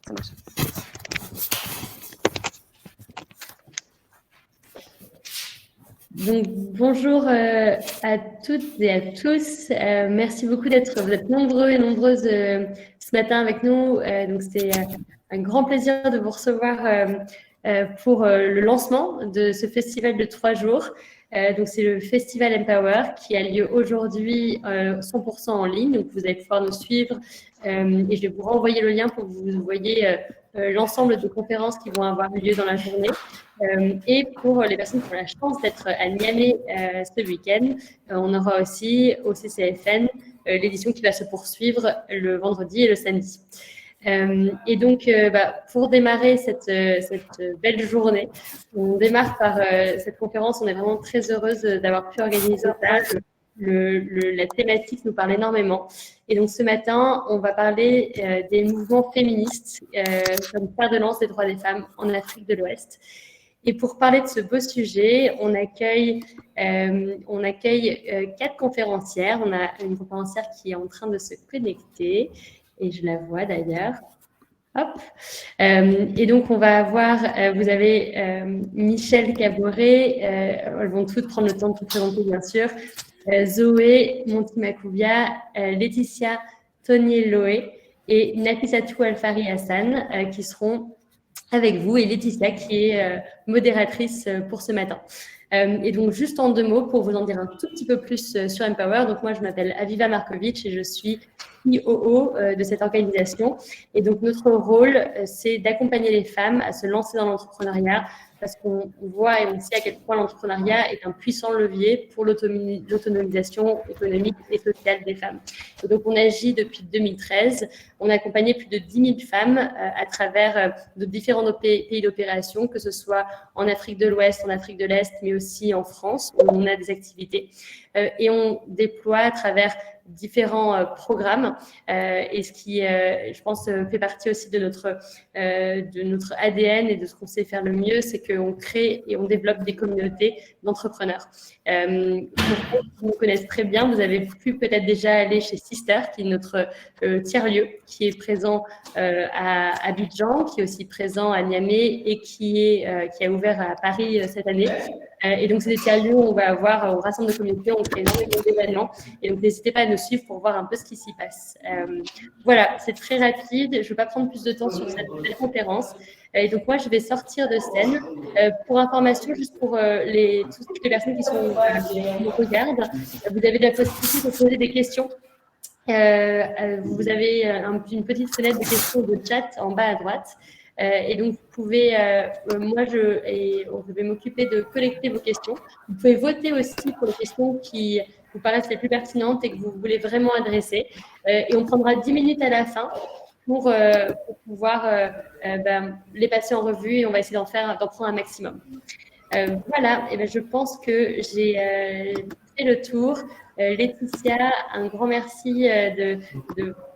Ça marche. Donc, bonjour à toutes et à tous. Merci beaucoup vous êtes nombreux et nombreuses ce matin avec nous. Donc, c'est un grand plaisir de vous recevoir pour le lancement de ce festival de 3 jours. Donc, c'est le Festival Empower qui a lieu aujourd'hui 100% en ligne. Donc, vous allez pouvoir nous suivre et je vais vous renvoyer le lien pour que vous voyez l'ensemble des conférences qui vont avoir lieu dans la journée. Et pour les personnes qui ont la chance d'être à Niamey ce week-end, on aura aussi au CCFN l'édition qui va se poursuivre le vendredi et le samedi. Et donc, pour démarrer cette belle journée, on démarre par cette conférence. On est vraiment très heureuse d'avoir pu organiser ça. La thématique nous parle énormément. Et donc, ce matin, on va parler des mouvements féministes comme fer de lance des droits des femmes en Afrique de l'Ouest. Et pour parler de ce beau sujet, on accueille 4 conférencières. On a une conférencière qui est en train de se connecter, et je la vois d'ailleurs. Hop. Et donc, on va avoir, vous avez Michel Caboret, elles vont toutes prendre le temps de tout présenter, bien sûr, Zoé Montimakoubia, Laetitia Tonier-Loé et Nafissatou Alfari Hassan, qui seront avec vous, et Laetitia qui est modératrice pour ce matin. Et donc, juste en 2 mots pour vous en dire un tout petit peu plus sur Empower. Donc, moi, je m'appelle Aviva Markovic et je suis COO de cette organisation. Et donc, notre rôle, c'est d'accompagner les femmes à se lancer dans l'entrepreneuriat parce qu'on voit et on sait à quel point l'entrepreneuriat est un puissant levier pour l'autonomisation économique et sociale des femmes. Et donc, on agit depuis 2013. On a accompagné plus de 10 000 femmes à travers de différents pays d'opération, que ce soit en Afrique de l'Ouest, en Afrique de l'Est, mais aussi en France, où on a des activités. Et on déploie à travers différents programmes et ce qui, je pense, fait partie aussi de notre ADN et de ce qu'on sait faire le mieux, c'est qu'on crée et on développe des communautés d'entrepreneurs. Pour ceux qui nous connaissent très bien, vous avez pu peut-être déjà aller chez Sister, qui est notre tiers-lieu, qui est présent à Abidjan, qui est aussi présent à Niamey et qui a ouvert à Paris cette année. Et donc, c'est des tiers-lieux où on rassemble des communautés, on crée énormément d'événements. Et donc, n'hésitez pas à nous suivre pour voir un peu ce qui s'y passe. Voilà, c'est très rapide. Je ne vais pas prendre plus de temps sur cette conférence. Et donc, moi, je vais sortir de scène. Pour information, juste pour toutes les personnes qui nous regardent, vous avez la possibilité de poser des questions. Vous avez une petite fenêtre de questions de chat en bas à droite. Et donc, vous pouvez, je vais m'occuper de collecter vos questions. Vous pouvez voter aussi pour les questions qui vous paraissent les plus pertinentes et que vous voulez vraiment adresser. Et on prendra 10 minutes à la fin pour pouvoir les passer en revue et on va essayer d'en prendre un maximum. Voilà, et je pense que j'ai fait le tour. Laetitia, un grand merci de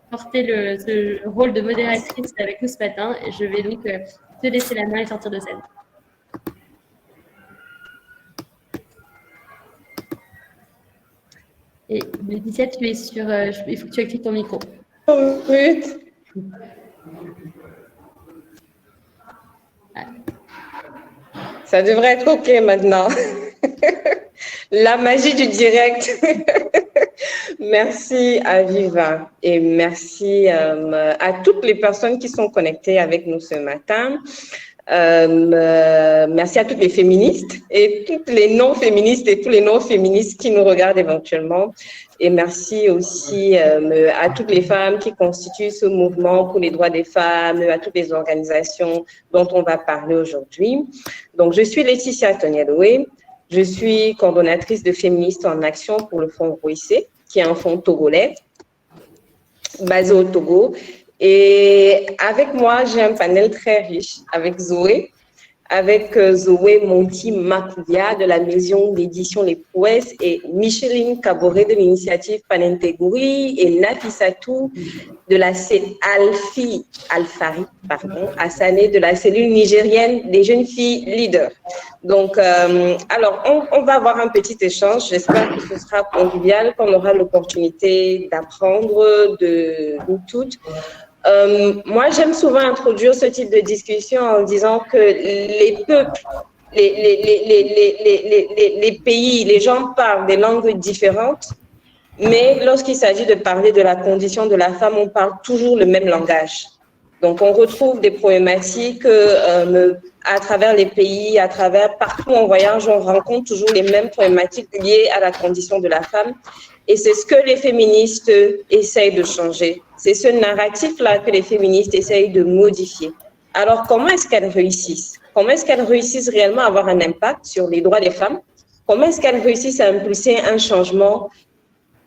porter ce rôle de modératrice avec nous ce matin. Et je vais donc te laisser la main et sortir de scène. Et Laetitia, tu es sur... il faut que tu actives ton micro. Oui. Ça devrait être OK maintenant. La magie du direct. Merci Aviva et merci à toutes les personnes qui sont connectées avec nous ce matin. Merci à toutes les féministes et toutes les non-féministes et tous les non-féministes qui nous regardent éventuellement. Et merci aussi à toutes les femmes qui constituent ce mouvement pour les droits des femmes, à toutes les organisations dont on va parler aujourd'hui. Donc, je suis Laetitia Tonier-Loé. Je suis coordonnatrice de Féministes en Action pour le Fonds ROIC, qui est un fonds togolais basé au Togo. Et avec moi, j'ai un panel très riche avec Zoé Montimakoubia de la maison d'édition Les Prouesses et Micheline Caboret de l'initiative Panentegouri et Nafissatou de la Alfari Hassané de la cellule nigérienne des jeunes filles leaders. Donc, alors, on va avoir un petit échange. J'espère que ce sera convivial, qu'on aura l'opportunité d'apprendre de nous toutes. Moi, j'aime souvent introduire ce type de discussion en disant que les peuples, les pays, les gens parlent des langues différentes, mais lorsqu'il s'agit de parler de la condition de la femme, on parle toujours le même langage. Donc, on retrouve des problématiques à travers les pays, à travers partout où on voyage, on rencontre toujours les mêmes problématiques liées à la condition de la femme. Et c'est ce que les féministes essayent de changer. C'est ce narratif-là que les féministes essayent de modifier. Alors, comment est-ce qu'elles réussissent? Comment est-ce qu'elles réussissent réellement à avoir un impact sur les droits des femmes? Comment est-ce qu'elles réussissent à impulser un changement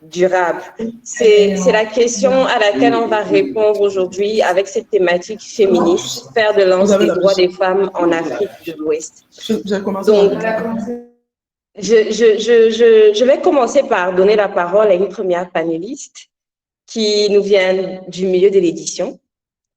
durable? C'est la question à laquelle on va répondre aujourd'hui avec cette thématique féministe, faire de lance des droits des femmes en Afrique de l'Ouest. Donc, je vais commencer par donner la parole à une première panéliste qui nous vient du milieu de l'édition.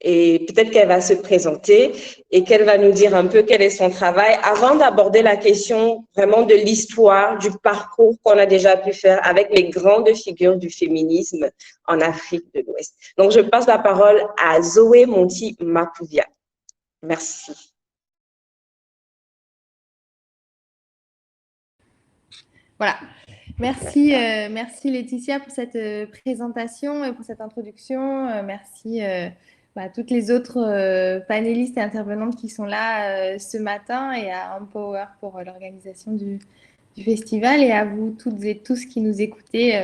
Et peut-être qu'elle va se présenter et qu'elle va nous dire un peu quel est son travail avant d'aborder la question vraiment de l'histoire, du parcours qu'on a déjà pu faire avec les grandes figures du féminisme en Afrique de l'Ouest. Donc, je passe la parole à Zoé Monti-Mapouvia. Merci. Voilà. Merci, merci Laetitia pour cette présentation et pour cette introduction. Merci à toutes les autres panélistes et intervenantes qui sont là ce matin et à Empower pour l'organisation du festival et à vous toutes et tous qui nous écoutez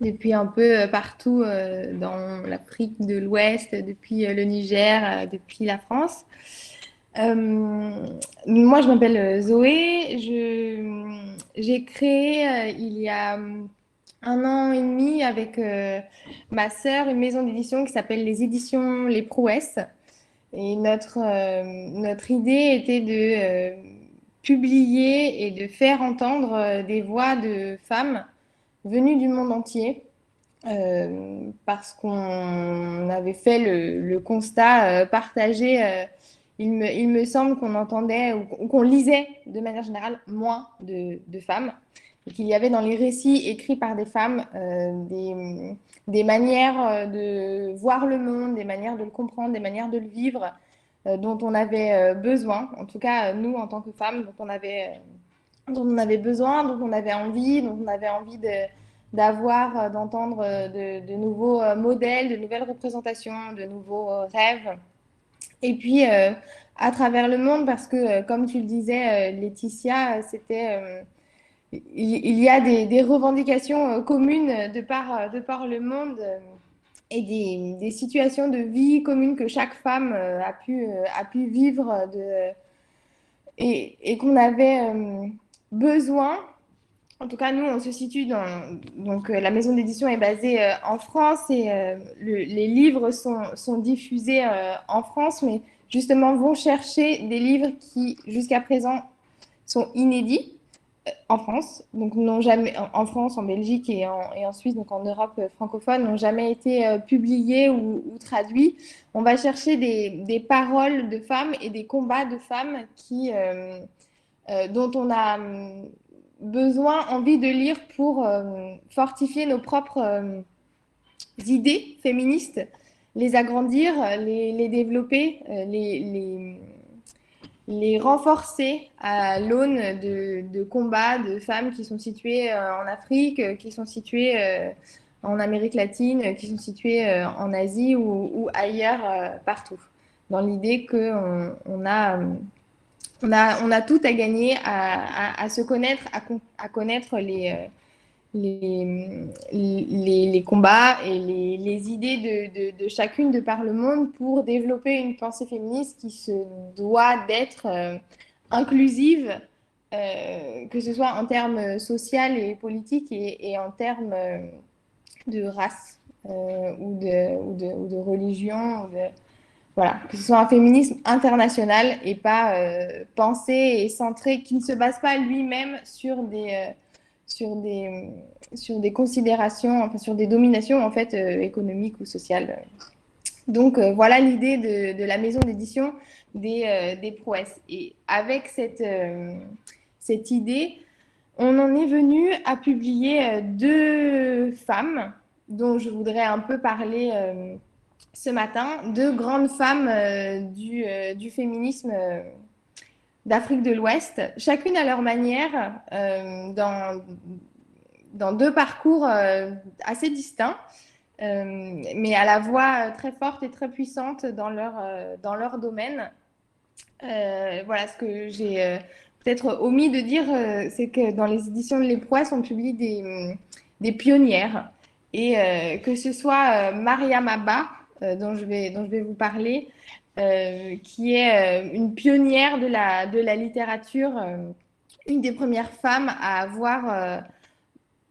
depuis un peu partout dans l'Afrique de l'Ouest, depuis le Niger, depuis la France. Moi, je m'appelle Zoé. J'ai créé il y a 1 an et demi avec ma sœur une maison d'édition qui s'appelle les éditions Les Prouesses. Et notre idée était de publier et de faire entendre des voix de femmes venues du monde entier. Parce qu'on avait fait le constat partagé. Il me semble qu'on entendait ou qu'on lisait de manière générale moins de femmes et qu'il y avait dans les récits écrits par des femmes des manières de voir le monde, des manières de le comprendre, des manières de le vivre dont on avait besoin, en tout cas nous en tant que femmes, dont on avait besoin, dont on avait envie d'avoir, d'entendre de nouveaux modèles, de nouvelles représentations, de nouveaux rêves. Et puis, à travers le monde, parce que, comme tu le disais, Laetitia, il y a des revendications communes de par le monde et des situations de vie communes que chaque femme a pu vivre et qu'on avait besoin. En tout cas, nous, on se situe donc la maison d'édition est basée en France et les livres sont diffusés en France, mais justement vont chercher des livres qui, jusqu'à présent, sont inédits en France, donc n'ont jamais, en France, en Belgique et en Suisse, donc en Europe francophone, n'ont jamais été publiés ou traduits. On va chercher des paroles de femmes et des combats de femmes dont on a besoin, envie de lire pour fortifier nos propres idées féministes, les agrandir, les développer, les renforcer à l'aune de combats de femmes qui sont situées en Afrique, qui sont situées en Amérique latine, qui sont situées en Asie ou ailleurs partout, dans l'idée qu'on a tout à gagner à se connaître, à connaître les combats et les idées de chacune de par le monde pour développer une pensée féministe qui se doit d'être inclusive, que ce soit en termes social et politique et en termes de race ou de religion. Voilà, que ce soit un féminisme international et pas pensé et centré, qui ne se base pas lui-même sur des considérations, enfin sur des dominations en fait économiques ou sociales. Donc voilà l'idée de la maison d'édition des Prouesses. Et avec cette idée, on en est venu à publier 2 femmes dont je voudrais un peu parler ce matin deux grandes femmes du féminisme d'Afrique de l'Ouest, chacune à leur manière, dans deux parcours assez distincts, mais à la voix très forte et très puissante dans leur domaine. Voilà ce que j'ai peut-être omis de dire, c'est que dans les éditions de l'Éproisse, on publie des pionnières. Et que ce soit Mariam Abba, dont je vais vous parler, qui est une pionnière de la littérature, une des premières femmes à avoir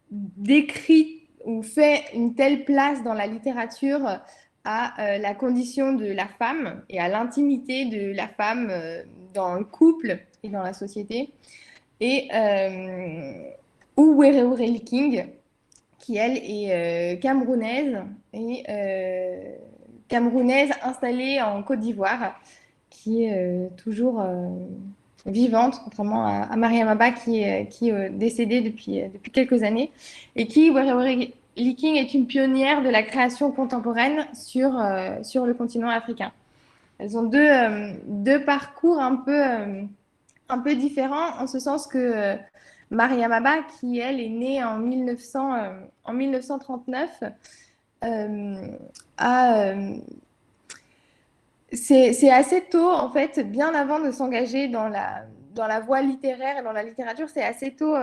décrit ou fait une telle place dans la littérature à la condition de la femme et à l'intimité de la femme dans le couple et dans la société. Et Uwere King, qui elle est camerounaise et camerounaise installée en Côte d'Ivoire, qui est toujours vivante, contrairement à Mariam Abba qui est décédée depuis quelques années, et qui, Uwere King, est une pionnière de la création contemporaine sur le continent africain. Elles ont deux parcours un peu différents, en ce sens que Mariam Abba, qui elle est née en 1939, c'est assez tôt, en fait, bien avant de s'engager dans la voie littéraire et dans la littérature, c'est assez tôt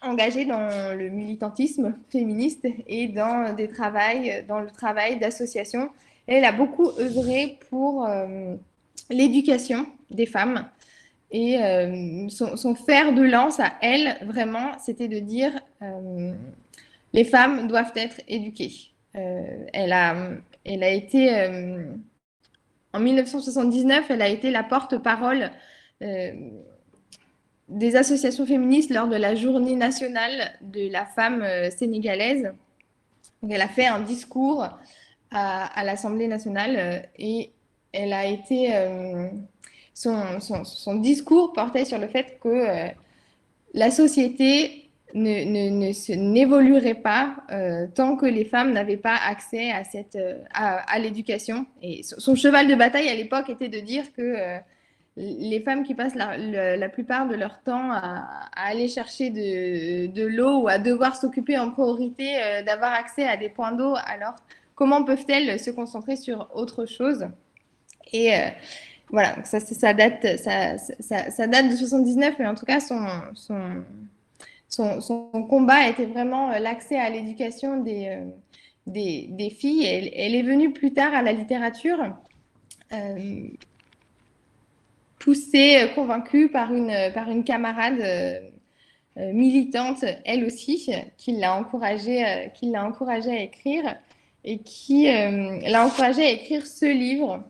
engagée dans le militantisme féministe et dans le travail d'association. Elle a beaucoup œuvré pour l'éducation des femmes. Et son fer de lance à elle, vraiment, c'était de dire les femmes doivent être éduquées. Elle a été, en 1979, elle a été la porte-parole des associations féministes lors de la journée nationale de la femme sénégalaise. Donc, elle a fait un discours à l'Assemblée nationale et elle a été... Son discours portait sur le fait que la société n'évoluerait pas tant que les femmes n'avaient pas accès à l'éducation. Et son cheval de bataille à l'époque était de dire que les femmes qui passent la plupart de leur temps à aller chercher de l'eau ou à devoir s'occuper en priorité d'avoir accès à des points d'eau, alors comment peuvent-elles se concentrer sur autre chose? Et voilà, ça date de 79, mais en tout cas, son combat était vraiment l'accès à l'éducation des filles. Elle est venue plus tard à la littérature, poussée, convaincue par une camarade militante, elle aussi, qui l'a encouragée à écrire et qui l'a encouragée à écrire ce livre.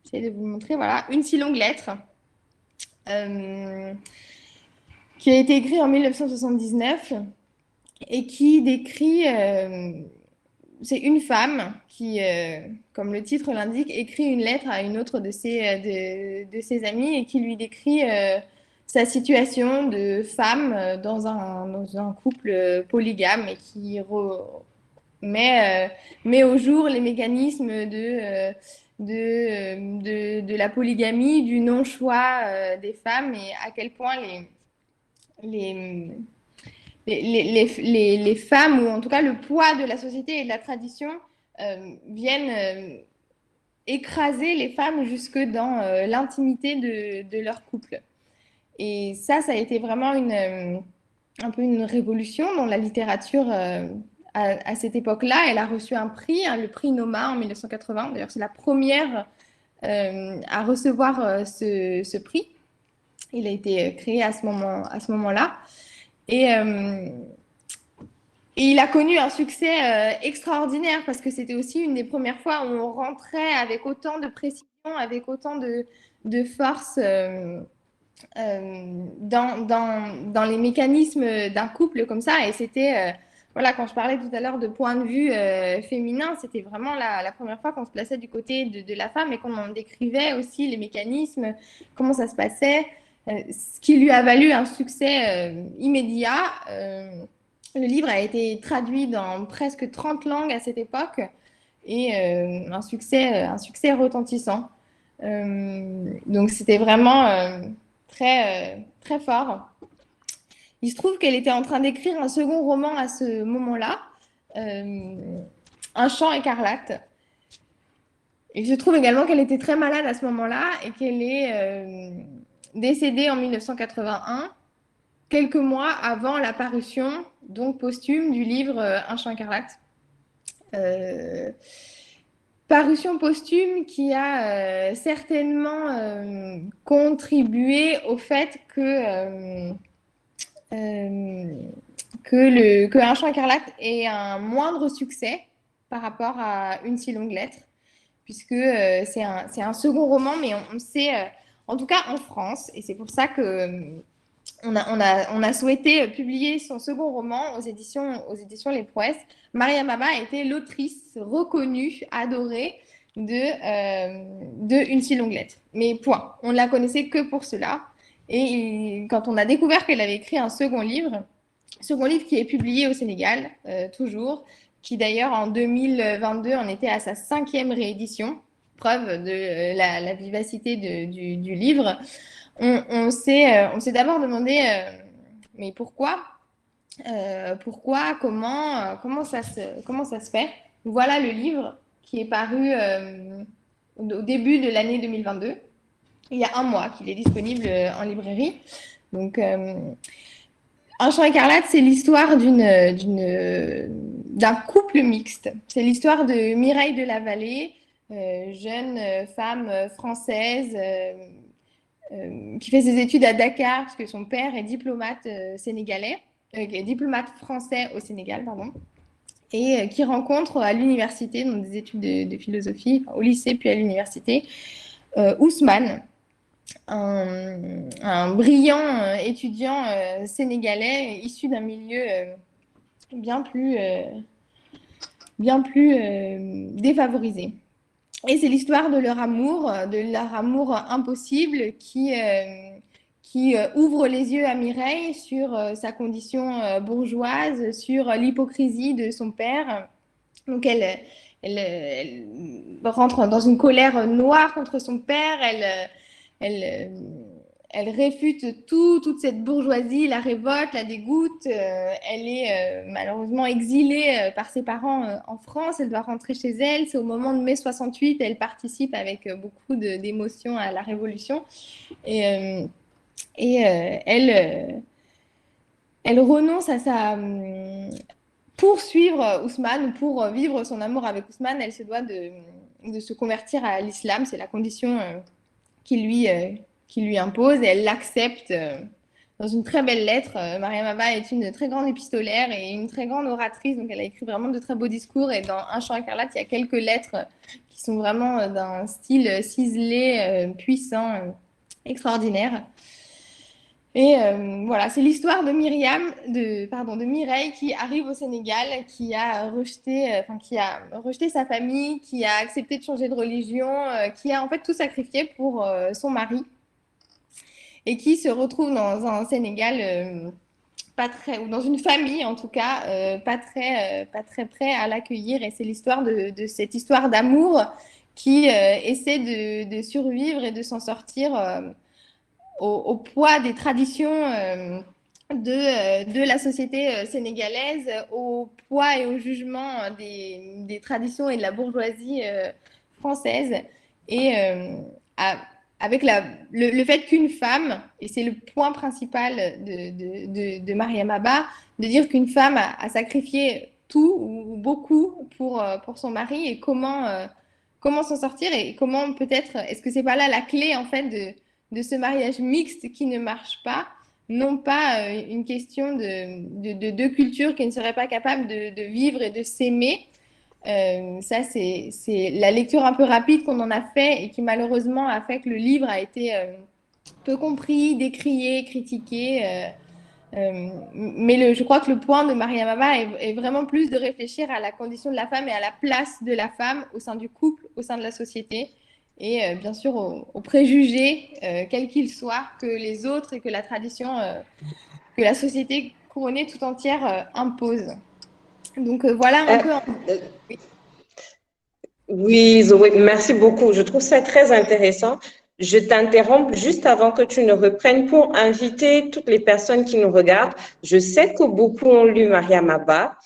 J'essaie de vous montrer, voilà, Une si longue lettre, qui a été écrit en 1979 et qui décrit, c'est une femme qui, comme le titre l'indique, écrit une lettre à une autre de ses amies et qui lui décrit sa situation de femme dans un couple polygame et qui met au jour les mécanismes de la polygamie, du non-choix des femmes et à quel point les femmes, ou en tout cas le poids de la société et de la tradition, viennent écraser les femmes jusque dans l'intimité de leur couple. Et ça a été vraiment un peu une révolution dans la littérature à cette époque-là. Elle a reçu un prix, le prix Noma en 1980. D'ailleurs, c'est la première à recevoir ce prix. Il a été créé à ce moment-là. Et il a connu un succès extraordinaire parce que c'était aussi une des premières fois où on rentrait avec autant de précision, avec autant de force dans les mécanismes d'un couple comme ça. Et c'était... voilà, quand je parlais tout à l'heure de point de vue féminin, c'était vraiment la première fois qu'on se plaçait du côté de la femme et qu'on en décrivait aussi les mécanismes, comment ça se passait, ce qui lui a valu un succès immédiat. Le livre a été traduit dans presque 30 langues à cette époque et un succès retentissant. Donc, c'était vraiment très fort. Il se trouve qu'elle était en train d'écrire un second roman à ce moment-là, Un chant écarlate. Il se trouve également qu'elle était très malade à ce moment-là et qu'elle est décédée en 1981, quelques mois avant la parution, donc posthume, du livre Un chant écarlate. Parution posthume qui a certainement contribué au fait que Un chant écarlate ait un moindre succès par rapport à Une si longue lettre, puisque c'est un second roman, mais on sait, en tout cas en France, et c'est pour ça que on a souhaité publier son second roman aux éditions Les Prouesses. Mariam Abba a été l'autrice reconnue, adorée de Une si longue lettre. Mais point, on ne la connaissait que pour cela. Et quand on a découvert qu'elle avait écrit un second livre qui est publié au Sénégal, toujours, qui d'ailleurs en 2022 en était à sa 5e réédition, preuve de la vivacité du livre. On s'est d'abord demandé, mais pourquoi comment ça se fait. Voilà le livre qui est paru au début de l'année 2022. Il y a un mois qu'il est disponible en librairie. Donc, Un chant écarlate, c'est l'histoire d'un couple mixte. C'est l'histoire de Mireille de la Vallée, jeune femme française qui fait ses études à Dakar, parce que son père est diplomate diplomate français au Sénégal, pardon, et qui rencontre à l'université, donc des études de philosophie, au lycée puis à l'université, Ousmane, un brillant étudiant sénégalais issu d'un milieu bien plus défavorisé. Et c'est l'histoire de leur amour impossible qui ouvre les yeux à Mireille sur sa condition bourgeoise, sur l'hypocrisie de son père. Donc elle rentre dans une colère noire contre son père, elle réfute toute cette bourgeoisie, la révolte, la dégoûte. Elle est malheureusement exilée par ses parents en France. Elle doit rentrer chez elle. C'est au moment de mai 68. Elle participe avec beaucoup d'émotions à la Révolution. Et elle renonce à sa... Pour suivre Ousmane, pour vivre son amour avec Ousmane, elle se doit de se convertir à l'islam. C'est la condition qui lui impose, et elle l'accepte dans une très belle lettre. Mariam Abba est une très grande épistolaire et une très grande oratrice, donc elle a écrit vraiment de très beaux discours, et dans Un chant écarlate, il y a quelques lettres qui sont vraiment d'un style ciselé, puissant, extraordinaire. Et voilà, c'est l'histoire de Mireille qui arrive au Sénégal, qui a rejeté sa famille, qui a accepté de changer de religion, qui a en fait tout sacrifié pour son mari, et qui se retrouve dans un Sénégal ou dans une famille en tout cas, pas très prêt à l'accueillir. Et c'est l'histoire de cette histoire d'amour qui essaie de survivre et de s'en sortir au poids des traditions de la société sénégalaise, au poids et au jugement des traditions et de la bourgeoisie française. Et avec le fait qu'une femme, et c'est le point principal de Mariam Abba, de dire qu'une femme a sacrifié tout ou beaucoup pour son mari, et comment s'en sortir, et comment peut-être, est-ce que c'est pas là la clé en fait de ce mariage mixte qui ne marche pas, non pas une question de deux cultures qui ne seraient pas capables de vivre et de s'aimer. Ça, c'est la lecture un peu rapide qu'on en a fait, et qui malheureusement a fait que le livre a été peu compris, décrié, critiqué. Mais je crois que le point de Mariam Abba est vraiment plus de réfléchir à la condition de la femme et à la place de la femme au sein du couple, au sein de la société, et bien sûr aux préjugés, quels qu'ils soient, que les autres et que la tradition, que la société couronnée tout entière impose. Donc voilà un peu. Oui, Zoé, merci beaucoup. Je trouve ça très intéressant. Je t'interromps juste avant que tu ne reprennes pour inviter toutes les personnes qui nous regardent. Je sais que beaucoup ont lu Mariam Abba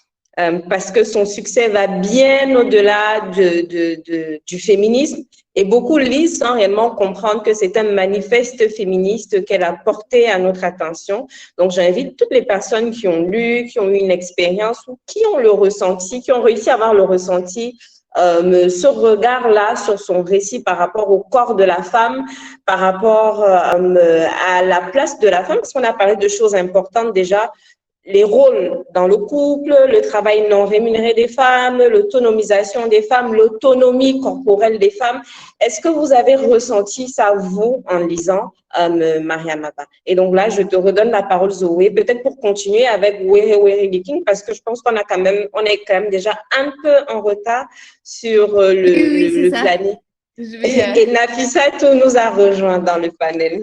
parce que son succès va bien au-delà du féminisme et beaucoup lisent sans réellement comprendre que c'est un manifeste féministe qu'elle a porté à notre attention. Donc, j'invite toutes les personnes qui ont lu, qui ont eu une expérience ou qui ont le ressenti, qui ont réussi à avoir le ressenti ce regard-là sur son récit par rapport au corps de la femme, par rapport à la place de la femme, parce qu'on a parlé de choses importantes déjà, les rôles dans le couple, le travail non rémunéré des femmes, l'autonomisation des femmes, l'autonomie corporelle des femmes. Est-ce que vous avez ressenti ça, vous, en lisant Mariam Abba? Et donc là, je te redonne la parole, Zoé, peut-être pour continuer avec Were Were Leaking, parce que je pense qu'on on est quand même déjà un peu en retard sur Oui, le c'est ça. planning. Je vais, Et Nafissatou nous a rejoint dans le panel.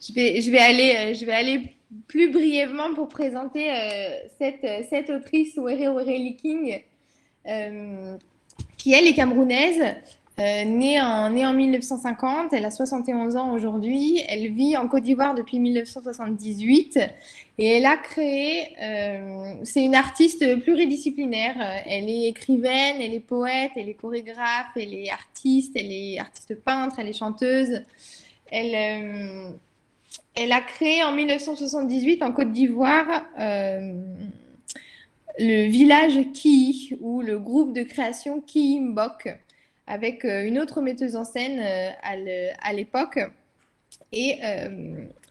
je vais aller plus brièvement pour présenter cette autrice, Were Were Leaking, qui elle est camerounaise, née en 1950, elle a 71 ans aujourd'hui, elle vit en Côte d'Ivoire depuis 1978 et elle a créé, c'est une artiste pluridisciplinaire, elle est écrivaine, elle est poète, elle est chorégraphe, elle est artiste peintre, elle est chanteuse. Elle a créé en 1978 en Côte d'Ivoire le village Ki, ou le groupe de création Ki Mbok, avec une autre metteuse en scène à l'époque. Et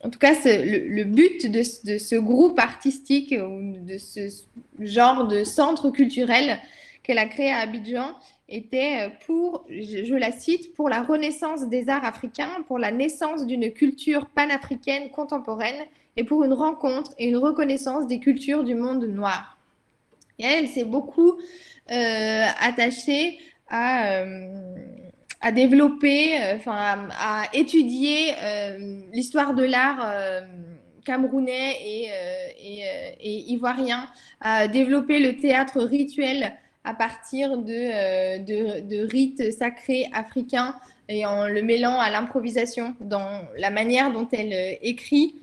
en tout cas, le but de ce groupe artistique, ou de ce genre de centre culturel qu'elle a créé à Abidjan, était pour, je la cite, pour la renaissance des arts africains, pour la naissance d'une culture panafricaine contemporaine et pour une rencontre et une reconnaissance des cultures du monde noir. Et elle s'est beaucoup attachée à développer, à étudier l'histoire de l'art camerounais et ivoirien, à développer le théâtre rituel à partir de rites sacrés africains et en le mêlant à l'improvisation dans la manière dont elle écrit.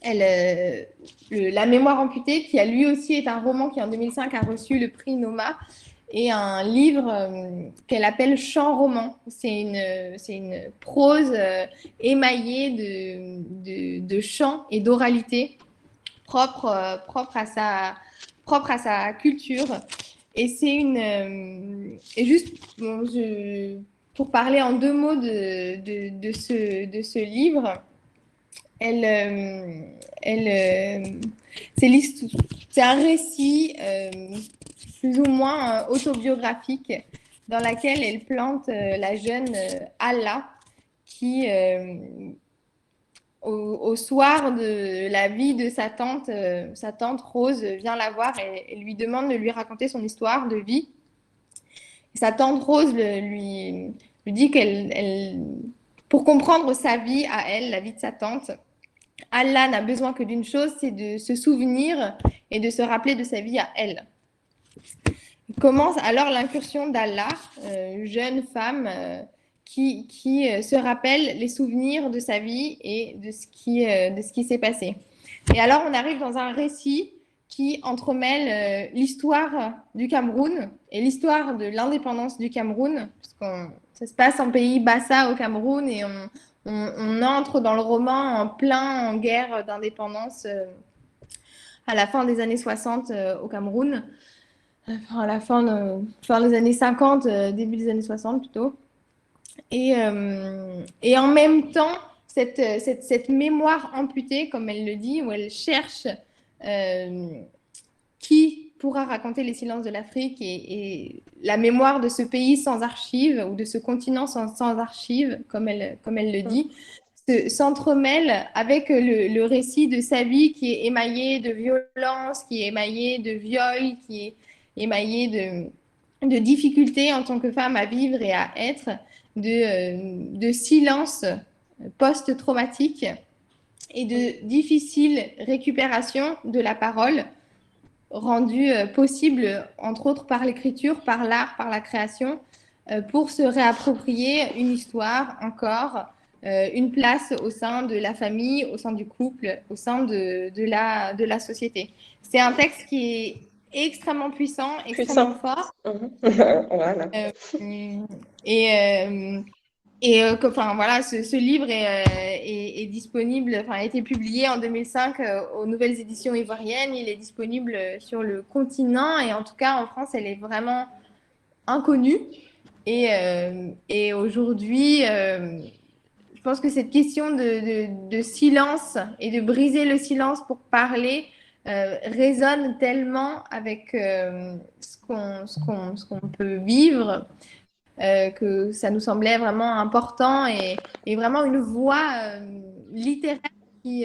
La mémoire amputée, qui a lui aussi est un roman qui en 2005 a reçu le prix Noma, et un livre qu'elle appelle Chant-roman. C'est une prose émaillée de chants et d'oralité propre à sa culture. Et c'est et juste pour parler en 2 mots de ce livre, c'est un récit plus ou moins autobiographique dans lequel elle plante la jeune Allah qui, au soir de la vie de sa tante Rose vient la voir et lui demande de lui raconter son histoire de vie. Et sa tante Rose lui dit pour comprendre sa vie à elle, la vie de sa tante, Allah n'a besoin que d'une chose, c'est de se souvenir et de se rappeler de sa vie à elle. Commence alors l'incursion d'Allah, jeune femme qui se rappelle les souvenirs de sa vie et de ce qui s'est passé. Et alors on arrive dans un récit qui entremêle l'histoire du Cameroun et l'histoire de l'indépendance du Cameroun, parce ça se passe en pays Bassa au Cameroun et on entre dans le roman en guerre d'indépendance à la fin des années 60 au Cameroun, à la fin des années 50, début des années 60 plutôt. Et en même temps, cette mémoire amputée, comme elle le dit, où elle cherche qui pourra raconter les silences de l'Afrique et la mémoire de ce pays sans archives ou de ce continent sans archives, comme elle le dit, s'entremêle avec le récit de sa vie qui est émaillé de violence, qui est émaillé de viol, qui est émaillé de difficultés en tant que femme à vivre et à être, de silence post-traumatique et de difficile récupération de la parole rendu possible, entre autres par l'écriture, par l'art, par la création, pour se réapproprier une histoire encore, une place au sein de la famille, au sein du couple, au sein de la société. C'est un texte qui est extrêmement puissant, extrêmement fort. Voilà. Enfin, voilà, ce livre est disponible, enfin, a été publié en 2005 aux Nouvelles Éditions Ivoiriennes. Il est disponible sur le continent et en tout cas en France, elle est vraiment inconnue. Et aujourd'hui, je pense que cette question de silence et de briser le silence pour parler résonne tellement avec ce qu'on peut vivre. Que ça nous semblait vraiment important et vraiment une voix littéraire qui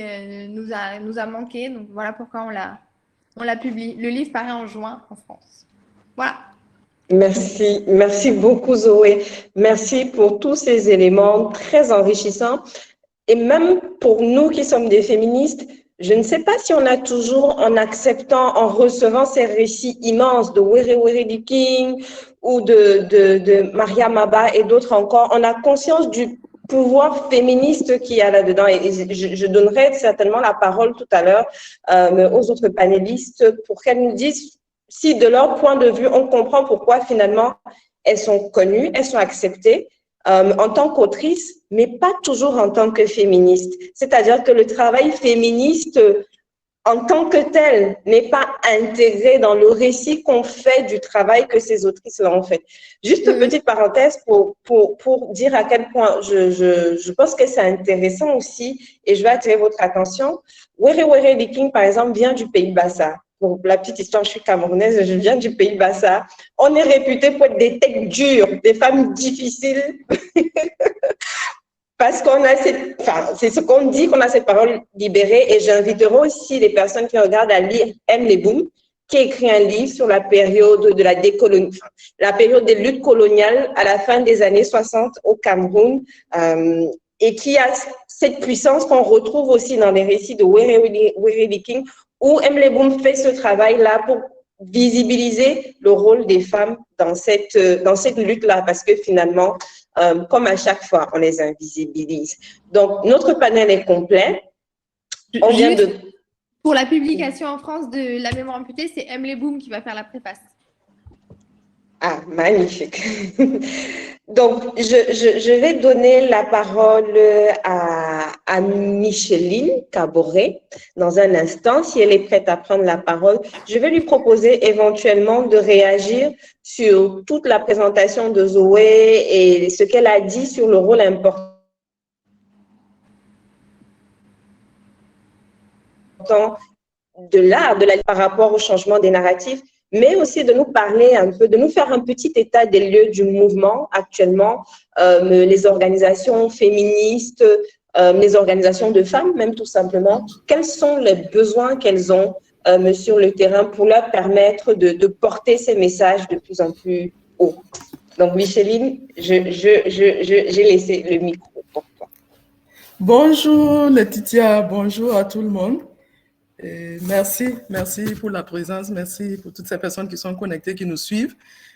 nous a manqué. Donc voilà pourquoi on l'a publié. Le livre paraît en juin en France. Voilà. Merci beaucoup Zoé. Merci pour tous ces éléments très enrichissants. Et même pour nous qui sommes des féministes, je ne sais pas si on a toujours, en acceptant, en recevant ces récits immenses de Were Diking ou de Mariam Abba et d'autres encore, on a conscience du pouvoir féministe qu'il y a là-dedans. Et je donnerai certainement la parole tout à l'heure aux autres panélistes pour qu'elles nous disent si de leur point de vue, on comprend pourquoi finalement elles sont connues, elles sont acceptées en tant qu'autrice, mais pas toujours en tant que féministe. C'est-à-dire que le travail féministe en tant que tel n'est pas intégré dans le récit qu'on fait du travail que ces autrices-là ont fait. Juste une petite parenthèse pour dire à quel point je pense que c'est intéressant aussi et je vais attirer votre attention. Were Diking, par exemple, vient du pays Bassa. Pour la petite histoire, je suis camerounaise, je viens du pays Bassa. On est réputé pour être des têtes dures, des femmes difficiles. Parce qu'on a c'est ce qu'on dit, qu'on a cette parole libérée. Et j'inviterai aussi les personnes qui regardent à lire M. Leboum, qui a écrit un livre sur la période de la période des luttes coloniales à la fin des années 60 au Cameroun, et qui a cette puissance qu'on retrouve aussi dans les récits de Were Diking, où M. Leboum fait ce travail-là pour visibiliser le rôle des femmes dans cette lutte-là, parce que finalement, comme à chaque fois, on les invisibilise. Donc, notre panel est complet. On vient de... Pour la publication en France de La mémoire amputée, c'est M. Leboum qui va faire la préface. Ah, magnifique. Donc, je vais donner la parole à Micheline Caboret dans un instant, si elle est prête à prendre la parole. Je vais lui proposer éventuellement de réagir sur toute la présentation de Zoé et ce qu'elle a dit sur le rôle important de l'art, par rapport au changement des narratifs, mais aussi de nous parler un peu, de nous faire un petit état des lieux du mouvement actuellement, les organisations féministes, les organisations de femmes, même tout simplement. Quels sont les besoins qu'elles ont sur le terrain pour leur permettre de porter ces messages de plus en plus haut. Donc, Micheline, j'ai laissé le micro pour toi. Bonjour Laetitia, bonjour à tout le monde. Et merci pour la présence, merci pour toutes ces personnes qui sont connectées, qui nous suivent.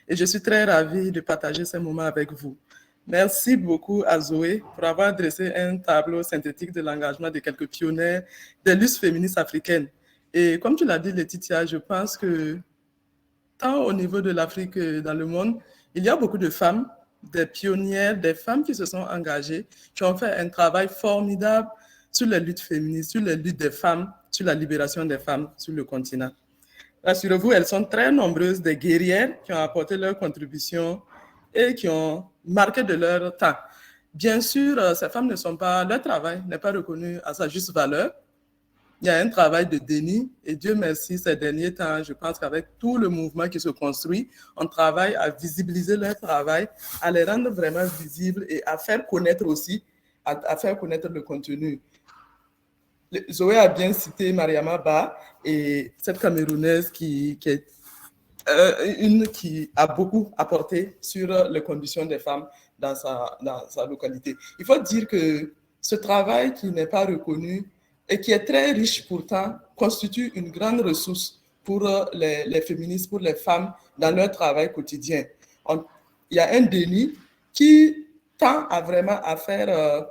Et je suis très ravie de partager ces moments avec vous. Merci beaucoup à Zoé pour avoir dressé un tableau synthétique de l'engagement de quelques pionnières des luttes féministes africaines. Et comme tu l'as dit, Laetitia, je pense que tant au niveau de l'Afrique que dans le monde, il y a beaucoup de femmes, des pionnières, des femmes qui se sont engagées, qui ont fait un travail formidable sur les luttes féministes, sur les luttes des femmes, sur la libération des femmes sur le continent. Rassurez-vous, elles sont très nombreuses, des guerrières qui ont apporté leur contribution et qui ont marqué de leur temps. Bien sûr, ces femmes ne sont pas, leur travail n'est pas reconnu à sa juste valeur. Il y a un travail de déni et Dieu merci, ces derniers temps, je pense qu'avec tout le mouvement qui se construit, on travaille à visibiliser leur travail, à les rendre vraiment visibles et à faire connaître aussi, à faire connaître le contenu. Zoé a bien cité Mariam Abba et cette Camerounaise qui a beaucoup apporté sur les conditions des femmes dans sa localité. Il faut dire que ce travail qui n'est pas reconnu et qui est très riche pourtant constitue une grande ressource pour les féministes, pour les femmes dans leur travail quotidien. Il y a un déni qui tend vraiment à faire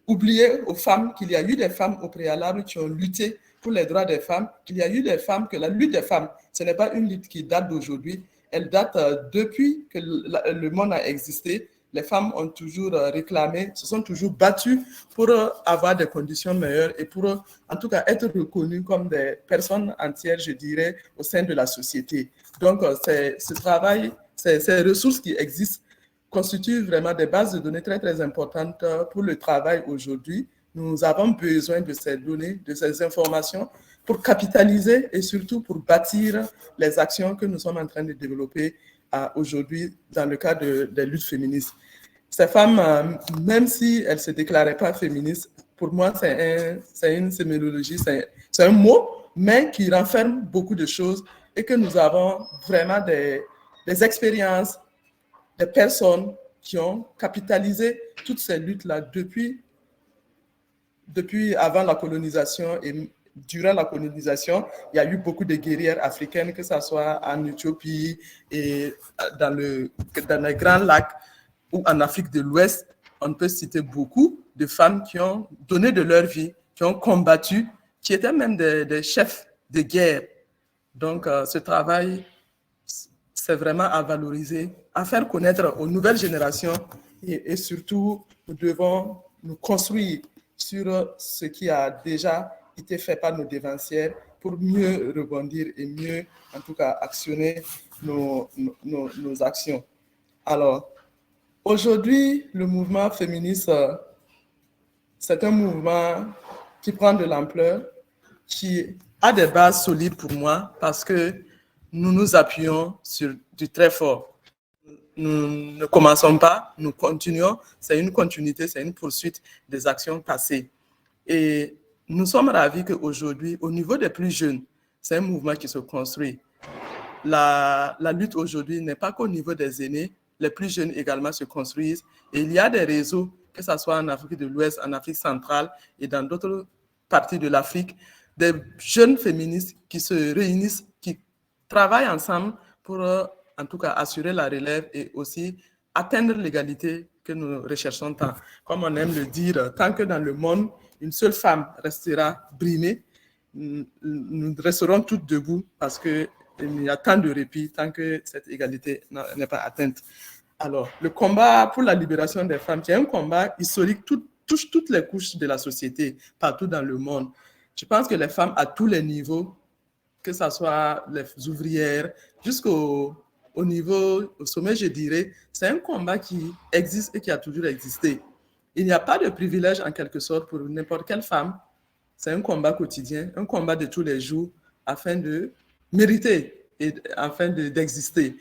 oublier aux femmes qu'il y a eu des femmes au préalable qui ont lutté pour les droits des femmes, qu'il y a eu des femmes, que la lutte des femmes, ce n'est pas une lutte qui date d'aujourd'hui, elle date depuis que le monde a existé. Les femmes ont toujours réclamé, se sont toujours battues pour avoir des conditions meilleures et pour, en tout cas, être reconnues comme des personnes entières, je dirais, au sein de la société. Donc, ce travail, ces ressources qui existent constituent vraiment des bases de données très, très importantes pour le travail aujourd'hui. Nous avons besoin de ces données, de ces informations pour capitaliser et surtout pour bâtir les actions que nous sommes en train de développer aujourd'hui dans le cadre des luttes féministes. Ces femmes, même si elles ne se déclaraient pas féministes, pour moi, c'est une sémiologie, c'est un mot, mais qui renferme beaucoup de choses et que nous avons vraiment des expériences, des personnes qui ont capitalisé toutes ces luttes-là depuis avant la colonisation et durant la colonisation. Il y a eu beaucoup de guerrières africaines, que ce soit en Éthiopie et dans les Grands Lacs ou en Afrique de l'Ouest. On peut citer beaucoup de femmes qui ont donné de leur vie, qui ont combattu, qui étaient même des chefs de guerre. Donc, ce travail, c'est vraiment à valoriser, à faire connaître aux nouvelles générations et surtout, nous devons nous construire sur ce qui a déjà été fait par nos dévancières pour mieux rebondir et mieux, en tout cas, actionner nos actions. Alors, aujourd'hui, le mouvement féministe, c'est un mouvement qui prend de l'ampleur, qui a des bases solides pour moi parce que nous nous appuyons sur du très fort. Nous ne commençons pas, nous continuons. C'est une continuité, c'est une poursuite des actions passées. Et nous sommes ravis qu'aujourd'hui, au niveau des plus jeunes, c'est un mouvement qui se construit. La lutte aujourd'hui n'est pas qu'au niveau des aînés, les plus jeunes également se construisent. Et il y a des réseaux, que ce soit en Afrique de l'Ouest, en Afrique centrale et dans d'autres parties de l'Afrique, des jeunes féministes qui se réunissent, qui travaillent ensemble pour, en tout cas, assurer la relève et aussi atteindre l'égalité que nous recherchons tant. Comme on aime le dire, tant que dans le monde, une seule femme restera brimée, nous resterons toutes debout parce qu'il y a tant de répit tant que cette égalité n'est pas atteinte. Alors, le combat pour la libération des femmes, qui est un combat historique, touche toutes les couches de la société, partout dans le monde. Je pense que les femmes à tous les niveaux, que ce soit les ouvrières, jusqu'au niveau, au sommet, je dirais, c'est un combat qui existe et qui a toujours existé. Il n'y a pas de privilège en quelque sorte pour n'importe quelle femme. C'est un combat quotidien, un combat de tous les jours afin de mériter et afin d'exister.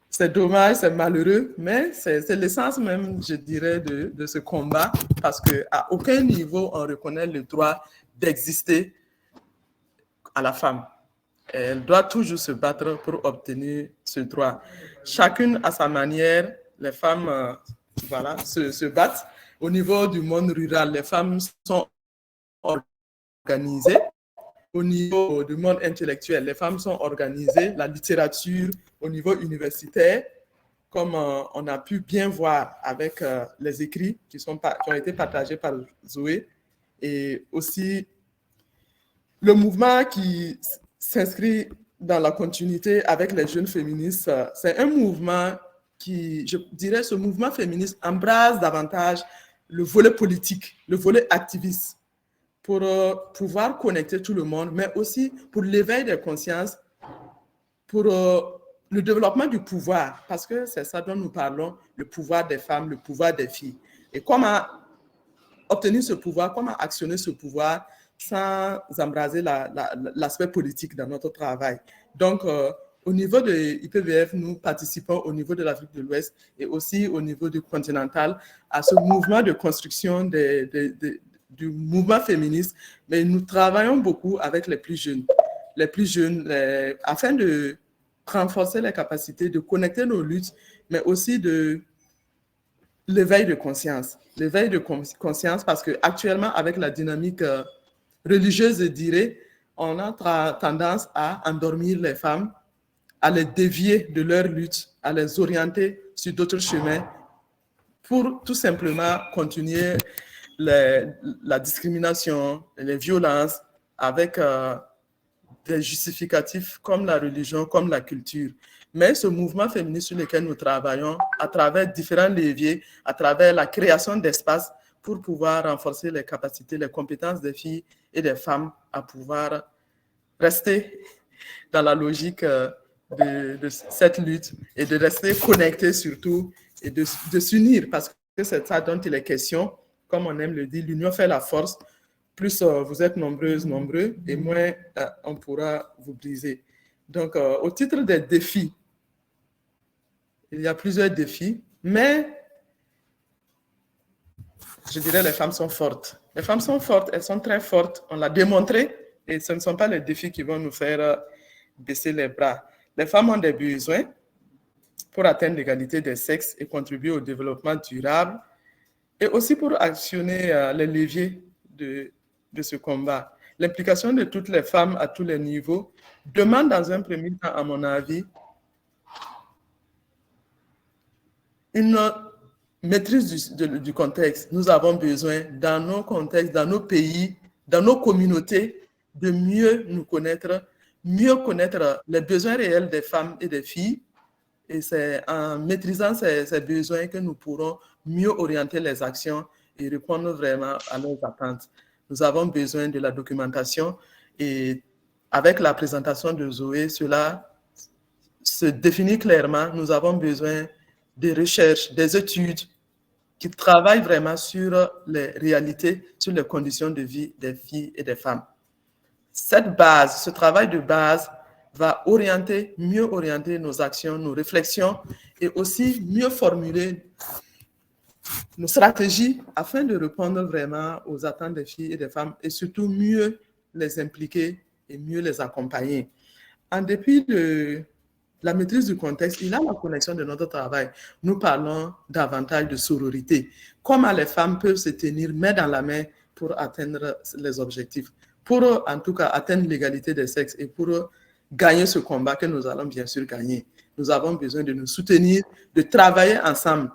C'est dommage, c'est malheureux, mais c'est l'essence même, je dirais, de ce combat parce qu'à aucun niveau on reconnaît le droit d'exister à la femme. Elle doit toujours se battre pour obtenir ce droit. Chacune à sa manière, les femmes se battent. Au niveau du monde rural, les femmes sont organisées. Au niveau du monde intellectuel, les femmes sont organisées. La littérature, au niveau universitaire, comme on a pu bien voir avec les écrits qui ont été partagés par Zoé, et aussi le mouvement qui s'inscrit dans la continuité avec les jeunes féministes. C'est un mouvement qui, je dirais, ce mouvement féministe embrasse davantage le volet politique, le volet activiste, pour pouvoir connecter tout le monde, mais aussi pour l'éveil des consciences, pour le développement du pouvoir, parce que c'est ça dont nous parlons, le pouvoir des femmes, le pouvoir des filles. Et comment obtenir ce pouvoir, comment actionner ce pouvoir sans embraser l'aspect politique dans notre travail. Donc, au niveau de IPVF, nous participons au niveau de l'Afrique de l'Ouest et aussi au niveau du continental à ce mouvement de construction du mouvement féministe, mais nous travaillons beaucoup avec les plus jeunes, afin de renforcer les capacités, de connecter nos luttes, mais aussi de l'éveil de conscience. L'éveil de conscience parce qu'actuellement, avec la dynamique religieuse, je dirais, on a tendance à endormir les femmes, à les dévier de leur lutte, à les orienter sur d'autres chemins pour tout simplement continuer la discrimination, les violences avec des justificatifs comme la religion, comme la culture. Mais ce mouvement féministe sur lequel nous travaillons, à travers différents leviers, à travers la création d'espaces pour pouvoir renforcer les capacités, les compétences des filles et des femmes à pouvoir rester dans la logique de cette lutte et de rester connectés surtout et de s'unir parce que c'est ça dont il est question. Comme on aime le dire, l'union fait la force. Plus vous êtes nombreuses, nombreux, et moins on pourra vous briser. Donc, au titre des défis, il y a plusieurs défis, mais je dirais les femmes sont fortes. Les femmes sont fortes, elles sont très fortes, on l'a démontré, et ce ne sont pas les défis qui vont nous faire baisser les bras. Les femmes ont des besoins pour atteindre l'égalité des sexes et contribuer au développement durable, et aussi pour actionner les leviers de ce combat. L'implication de toutes les femmes à tous les niveaux demande dans un premier temps, à mon avis, une maîtrise du contexte. Nous avons besoin, dans nos contextes, dans nos pays, dans nos communautés, de mieux nous connaître, mieux connaître les besoins réels des femmes et des filles. Et c'est en maîtrisant ces besoins que nous pourrons mieux orienter les actions et répondre vraiment à leurs attentes. Nous avons besoin de la documentation et avec la présentation de Zoé, cela se définit clairement. Nous avons besoin des recherches, des études qui travaillent vraiment sur les réalités, sur les conditions de vie des filles et des femmes. Cette base, ce travail de base va mieux orienter nos actions, nos réflexions et aussi mieux formuler nos stratégies afin de répondre vraiment aux attentes des filles et des femmes et surtout mieux les impliquer et mieux les accompagner. En dépit de la maîtrise du contexte, il y a la connexion de notre travail. Nous parlons davantage de sororité. Comment les femmes peuvent se tenir main dans la main pour atteindre les objectifs, pour en tout cas atteindre l'égalité des sexes et pour gagner ce combat que nous allons bien sûr gagner. Nous avons besoin de nous soutenir, de travailler ensemble.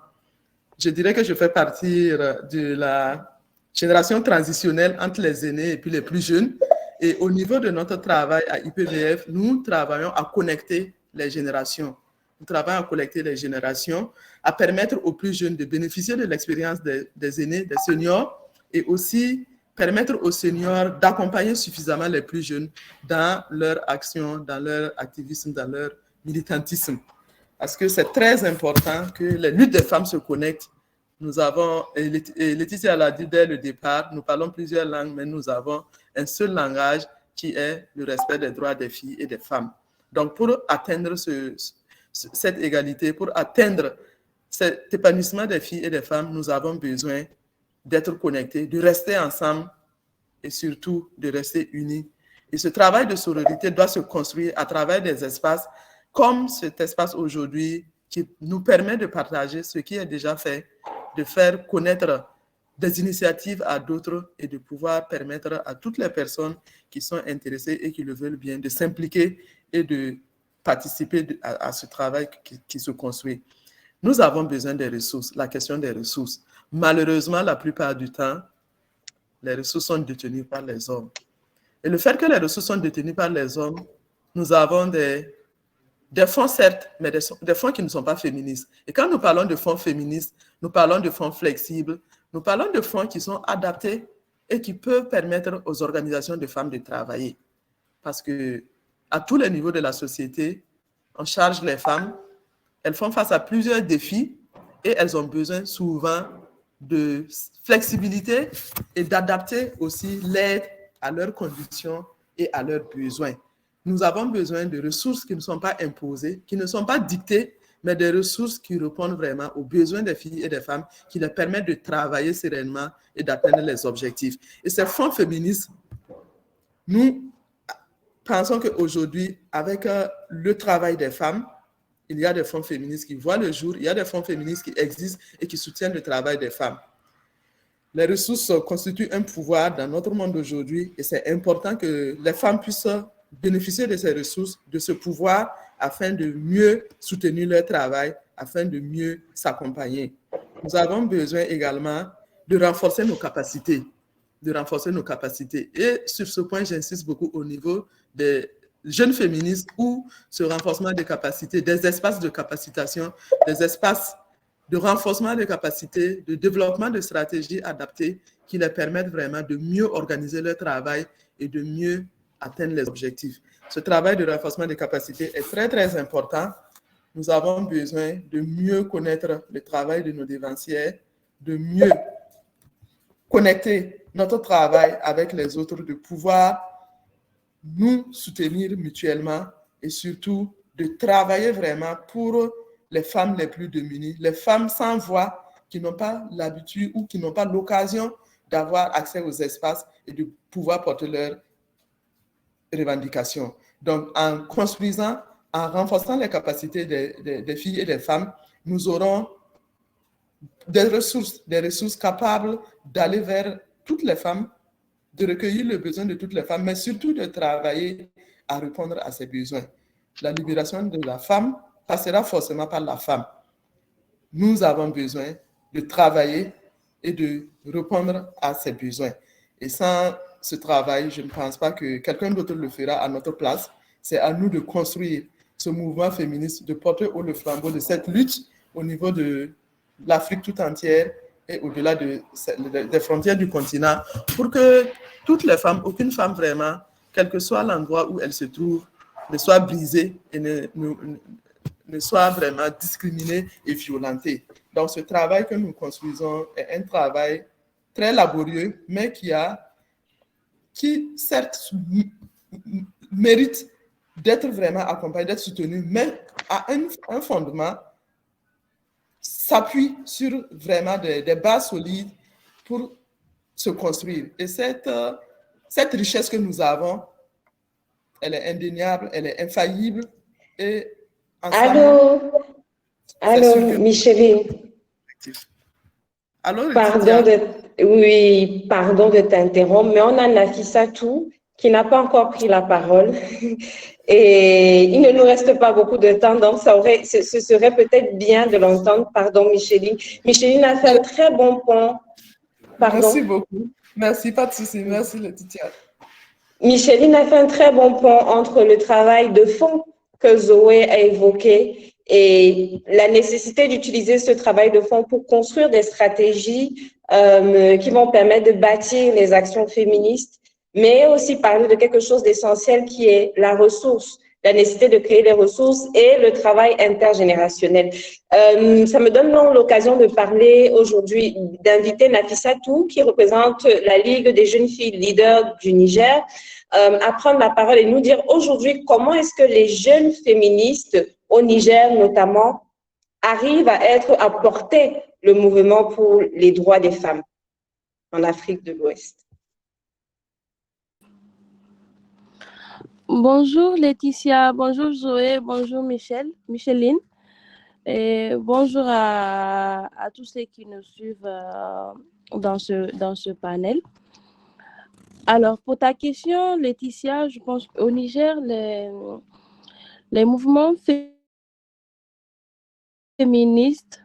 Je dirais que je fais partie de la génération transitionnelle entre les aînés et puis les plus jeunes. Et au niveau de notre travail à IPVF, nous travaillons à connecter les générations. Nous travaillons à connecter les générations, à permettre aux plus jeunes de bénéficier de l'expérience des aînés, des seniors, et aussi permettre aux seniors d'accompagner suffisamment les plus jeunes dans leur action, dans leur activisme, dans leur militantisme. Parce que c'est très important que les luttes des femmes se connectent. Nous avons, et Laetitia l'a dit dès le départ, nous parlons plusieurs langues, mais nous avons un seul langage qui est le respect des droits des filles et des femmes. Donc, pour atteindre cette égalité, pour atteindre cet épanouissement des filles et des femmes, nous avons besoin d'être connectés, de rester ensemble et surtout de rester unis. Et ce travail de sororité doit se construire à travers des espaces comme cet espace aujourd'hui qui nous permet de partager ce qui est déjà fait, de faire connaître des initiatives à d'autres et de pouvoir permettre à toutes les personnes qui sont intéressées et qui le veulent bien de s'impliquer et de participer à ce travail qui se construit. Nous avons besoin des ressources, la question des ressources. Malheureusement, la plupart du temps, les ressources sont détenues par les hommes. Et le fait que les ressources sont détenues par les hommes, nous avons des fonds, certes, mais des fonds qui ne sont pas féministes. Et quand nous parlons de fonds féministes, nous parlons de fonds flexibles, nous parlons de fonds qui sont adaptés et qui peuvent permettre aux organisations de femmes de travailler. Parce que à tous les niveaux de la société, on charge les femmes, elles font face à plusieurs défis et elles ont besoin souvent de flexibilité et d'adapter aussi l'aide à leurs conditions et à leurs besoins. Nous avons besoin de ressources qui ne sont pas imposées, qui ne sont pas dictées, mais des ressources qui répondent vraiment aux besoins des filles et des femmes, qui leur permettent de travailler sereinement et d'atteindre les objectifs. Et ces fonds féministes, nous pensons qu'aujourd'hui, avec le travail des femmes, il y a des fonds féministes qui voient le jour, il y a des fonds féministes qui existent et qui soutiennent le travail des femmes. les ressources constituent un pouvoir dans notre monde d'aujourd'hui et c'est important que les femmes puissent bénéficier de ces ressources, de ce pouvoir, afin de mieux soutenir leur travail, afin de mieux s'accompagner. Nous avons besoin également de renforcer nos capacités, Et sur ce point, j'insiste beaucoup au niveau des jeunes féministes où ce renforcement des capacités, des espaces de capacitation, des espaces de renforcement des capacités, de développement de stratégies adaptées qui leur permettent vraiment de mieux organiser leur travail et de mieux atteindre les objectifs. Ce travail de renforcement des capacités est très, très important. Nous avons besoin de mieux connaître le travail de nos dévancières, de mieux connecter notre travail avec les autres, de pouvoir nous soutenir mutuellement et surtout de travailler vraiment pour les femmes les plus démunies, les femmes sans voix qui n'ont pas l'habitude ou qui n'ont pas l'occasion d'avoir accès aux espaces et de pouvoir porter leurs revendications. Donc, en construisant, en renforçant les capacités des filles et des femmes, nous aurons des ressources capables d'aller vers toutes les femmes, de recueillir les besoins de toutes les femmes, mais surtout de travailler à répondre à ces besoins. La libération de la femme passera forcément par la femme. Nous avons besoin de travailler et de répondre à ces besoins. Et sans ce travail, je ne pense pas que quelqu'un d'autre le fera à notre place. C'est à nous de construire ce mouvement féministe, de porter haut le flambeau de cette lutte au niveau de l'Afrique tout entière et au-delà des frontières du continent, pour que toutes les femmes, aucune femme vraiment, quel que soit l'endroit où elle se trouve, ne soit brisée et ne soit vraiment discriminée et violentée. Donc, ce travail que nous construisons est un travail très laborieux, mais qui certes, mérite d'être vraiment accompagné, d'être soutenu, mais a un fondement, s'appuie sur vraiment des bases solides pour se construire. Et cette richesse que nous avons, elle est indéniable, elle est infaillible. Et ensemble, Allô, Micheline. Allô, pardon de t'interrompre, mais on a Nafissatou qui n'a pas encore pris la parole et il ne nous reste pas beaucoup de temps, donc ce serait peut-être bien de l'entendre. Pardon, Micheline. Micheline a fait un très bon point. Pardon. Merci beaucoup. Merci, pas de souci. Merci, Laetitia. Micheline a fait un très bon point entre le travail de fond que Zoé a évoqué et la nécessité d'utiliser ce travail de fond pour construire des stratégies qui vont permettre de bâtir les actions féministes, mais aussi parler de quelque chose d'essentiel qui est la ressource, la nécessité de créer des ressources et le travail intergénérationnel. Ça me donne donc l'occasion de parler aujourd'hui, d'inviter Nafissatou, qui représente la Ligue des jeunes filles leaders du Niger, à prendre la parole et nous dire aujourd'hui comment est-ce que les jeunes féministes au Niger notamment arrivent à porter le mouvement pour les droits des femmes en Afrique de l'Ouest. Bonjour Laetitia, bonjour Zoé, bonjour Micheline, et bonjour à tous ceux qui nous suivent dans ce panel. Alors, pour ta question, Laetitia, je pense qu'au Niger, les mouvements féministes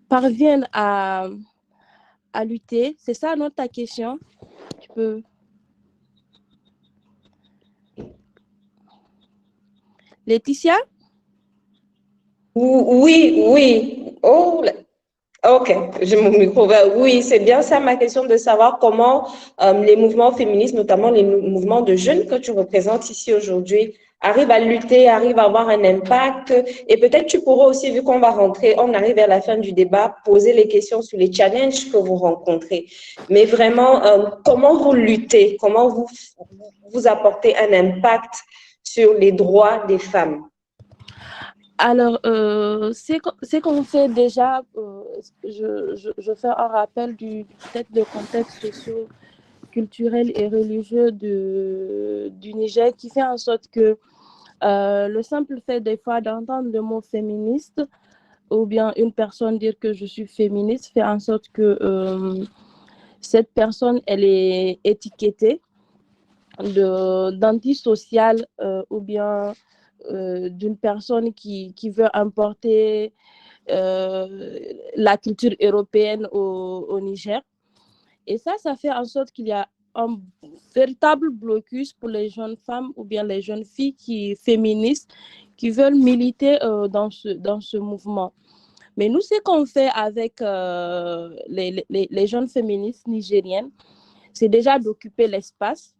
parviennent à lutter. C'est ça, non, ta question? Tu peux... Laetitia? Oui. Oh, ok, j'ai mon micro. Oui, c'est bien ça ma question de savoir comment les mouvements féministes, notamment les mouvements de jeunes que tu représentes ici aujourd'hui, arrivent à lutter, arrivent à avoir un impact. Et peut-être tu pourras aussi, vu qu'on arrive vers la fin du débat, poser les questions sur les challenges que vous rencontrez. Mais vraiment, comment vous luttez, comment vous apportez un impact sur les droits des femmes? Alors, c'est qu'on fait déjà, je fais un rappel peut-être du contexte socio-culturel et religieux du Niger qui fait en sorte que le simple fait des fois d'entendre le mot féministe ou bien une personne dire que je suis féministe fait en sorte que cette personne, elle est étiquetée d'antisociale ou bien d'une personne qui veut importer la culture européenne au Niger. Et ça fait en sorte qu'il y a un véritable blocus pour les jeunes femmes ou bien les jeunes filles féministes qui veulent militer dans ce mouvement. Mais nous, ce qu'on fait avec les jeunes féministes nigériennes, c'est déjà d'occuper l'espace.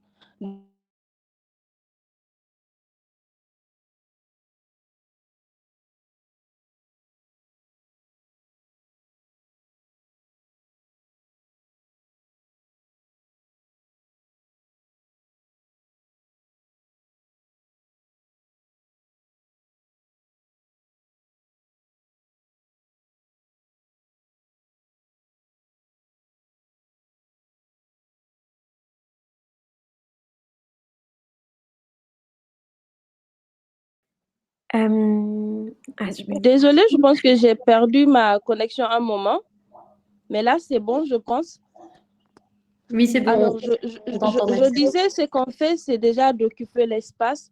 Désolée, je pense que j'ai perdu ma connexion un moment. Mais là, c'est bon, je pense. Oui, c'est bon. Alors, je disais, ce qu'on fait, c'est déjà d'occuper l'espace,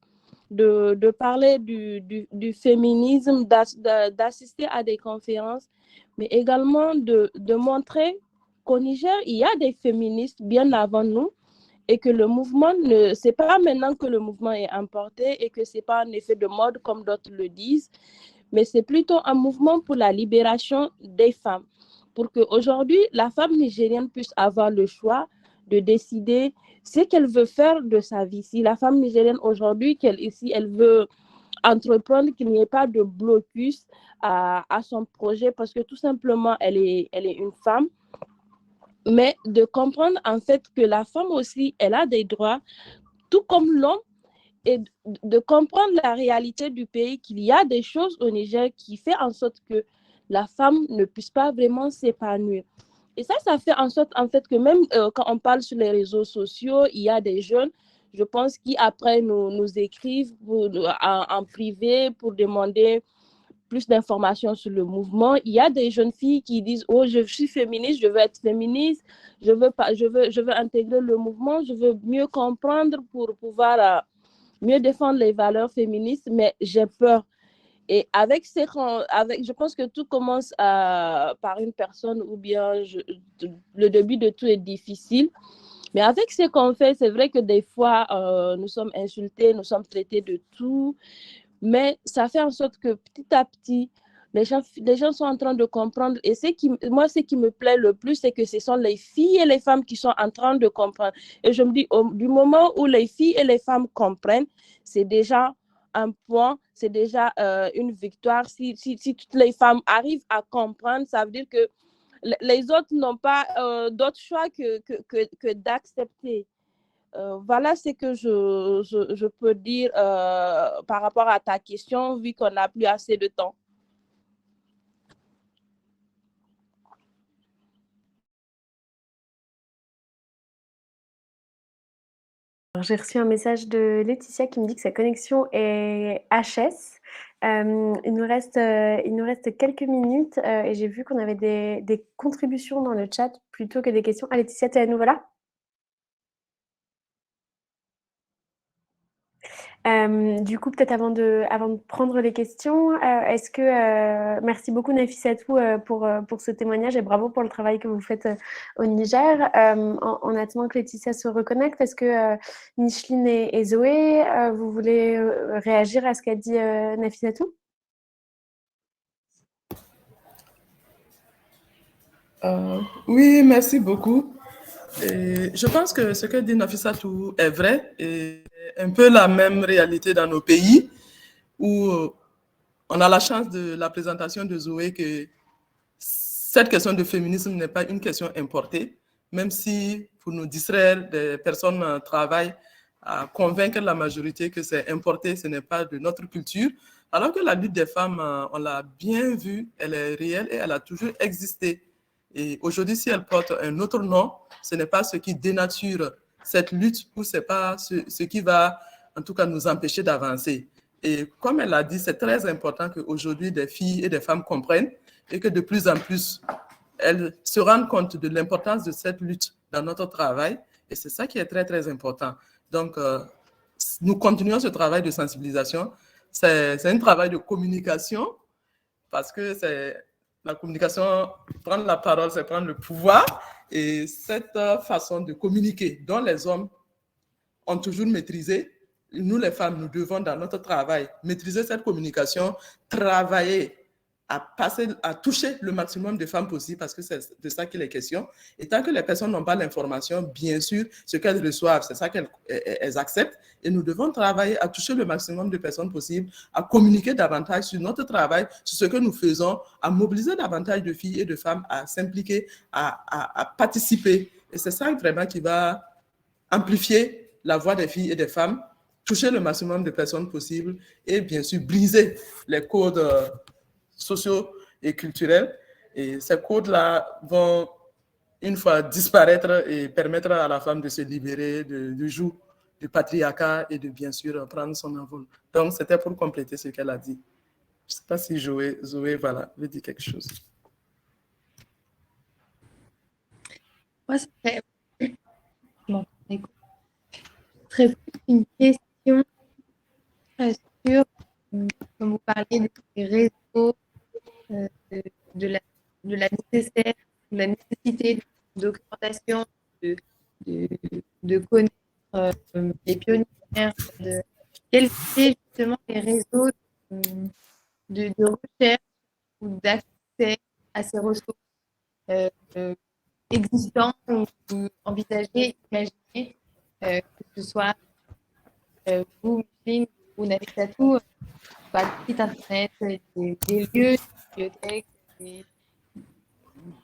de parler du féminisme, d'assister à des conférences, mais également de montrer qu'au Niger, il y a des féministes bien avant nous et que le mouvement, c'est pas maintenant que le mouvement est importé et que c'est pas un effet de mode comme d'autres le disent, mais c'est plutôt un mouvement pour la libération des femmes, pour qu'aujourd'hui, la femme nigérienne puisse avoir le choix de décider ce qu'elle veut faire de sa vie. Si la femme nigérienne aujourd'hui, elle veut entreprendre, qu'il n'y ait pas de blocus à son projet, parce que tout simplement, elle est une femme, mais de comprendre en fait que la femme aussi, elle a des droits, tout comme l'homme, et de comprendre la réalité du pays, qu'il y a des choses au Niger qui fait en sorte que la femme ne puisse pas vraiment s'épanouir. Et ça fait en sorte en fait que même quand on parle sur les réseaux sociaux, il y a des jeunes, je pense, qui après nous écrivent en privé pour demander plus d'informations sur le mouvement. Il y a des jeunes filles qui disent « Oh, je suis féministe, je veux être féministe, je veux intégrer le mouvement, je veux mieux comprendre pour pouvoir mieux défendre les valeurs féministes, mais j'ai peur. » Et je pense que tout commence par une personne ou bien le début de tout est difficile. Mais avec ce qu'on fait, c'est vrai que des fois, nous sommes insultés, nous sommes traités de tout. Mais ça fait en sorte que petit à petit, les gens sont en train de comprendre. Et ce qui me plaît le plus, c'est que ce sont les filles et les femmes qui sont en train de comprendre. Et je me dis, du moment où les filles et les femmes comprennent, c'est déjà un point, c'est déjà une victoire. Si toutes les femmes arrivent à comprendre, ça veut dire que les autres n'ont pas d'autre choix que d'accepter. Voilà ce que je peux dire par rapport à ta question, vu qu'on n'a plus assez de temps. J'ai reçu un message de Laetitia qui me dit que sa connexion est HS. Il nous reste quelques minutes et j'ai vu qu'on avait des contributions dans le chat plutôt que des questions. Ah, Laetitia, tu es à nouveau là? Du coup, peut-être avant de prendre les questions, merci beaucoup Nafissatou pour ce témoignage et bravo pour le travail que vous faites au Niger. En attendant que Laetitia se reconnecte, est-ce que Micheline et Zoé, vous voulez réagir à ce qu'a dit Nafissatou? Oui, merci beaucoup. Et je pense que ce que dit Nafissatou est vrai et un peu la même réalité dans nos pays où on a la chance de la présentation de Zoé que cette question de féminisme n'est pas une question importée, même si pour nous distraire, des personnes travaillent à convaincre la majorité que c'est importé, ce n'est pas de notre culture, alors que la lutte des femmes, on l'a bien vue, elle est réelle et elle a toujours existé. Et aujourd'hui, si elle porte un autre nom, ce n'est pas ce qui dénature cette lutte ou ce n'est pas ce qui va, en tout cas, nous empêcher d'avancer. Et comme elle a dit, c'est très important qu'aujourd'hui, des filles et des femmes comprennent et que de plus en plus, elles se rendent compte de l'importance de cette lutte dans notre travail. Et c'est ça qui est très, très important. Donc, nous continuons ce travail de sensibilisation. C'est un travail de communication parce que la communication, prendre la parole, c'est prendre le pouvoir. Et cette façon de communiquer dont les hommes ont toujours maîtrisé, nous les femmes, nous devons dans notre travail maîtriser cette communication, travailler à toucher le maximum de femmes possible parce que c'est de ça qu'il est question. Et tant que les personnes n'ont pas l'information, bien sûr, ce qu'elles reçoivent, c'est ça qu'elles acceptent. Et nous devons travailler à toucher le maximum de personnes possible, à communiquer davantage sur notre travail, sur ce que nous faisons, à mobiliser davantage de filles et de femmes à s'impliquer, à participer. Et c'est ça vraiment qui va amplifier la voix des filles et des femmes, toucher le maximum de personnes possible et bien sûr briser les codes sociaux et culturels. Et ces codes-là vont une fois disparaître et permettre à la femme de se libérer du joug du patriarcat et de bien sûr prendre son envol. Donc c'était pour compléter ce qu'elle a dit. Je ne sais pas si Zoé voilà, veut dire quelque chose. Moi, c'est très une question sur, comme vous parliez des réseaux, de la nécessité de documentation, de connaître les pionnières, quels étaient justement les réseaux de recherche ou d'accès à ces ressources existants ou envisagés, imaginés, que ce soit vous, Micheline, ou Nafissatou, des sites internet, des lieux, des bibliothèques,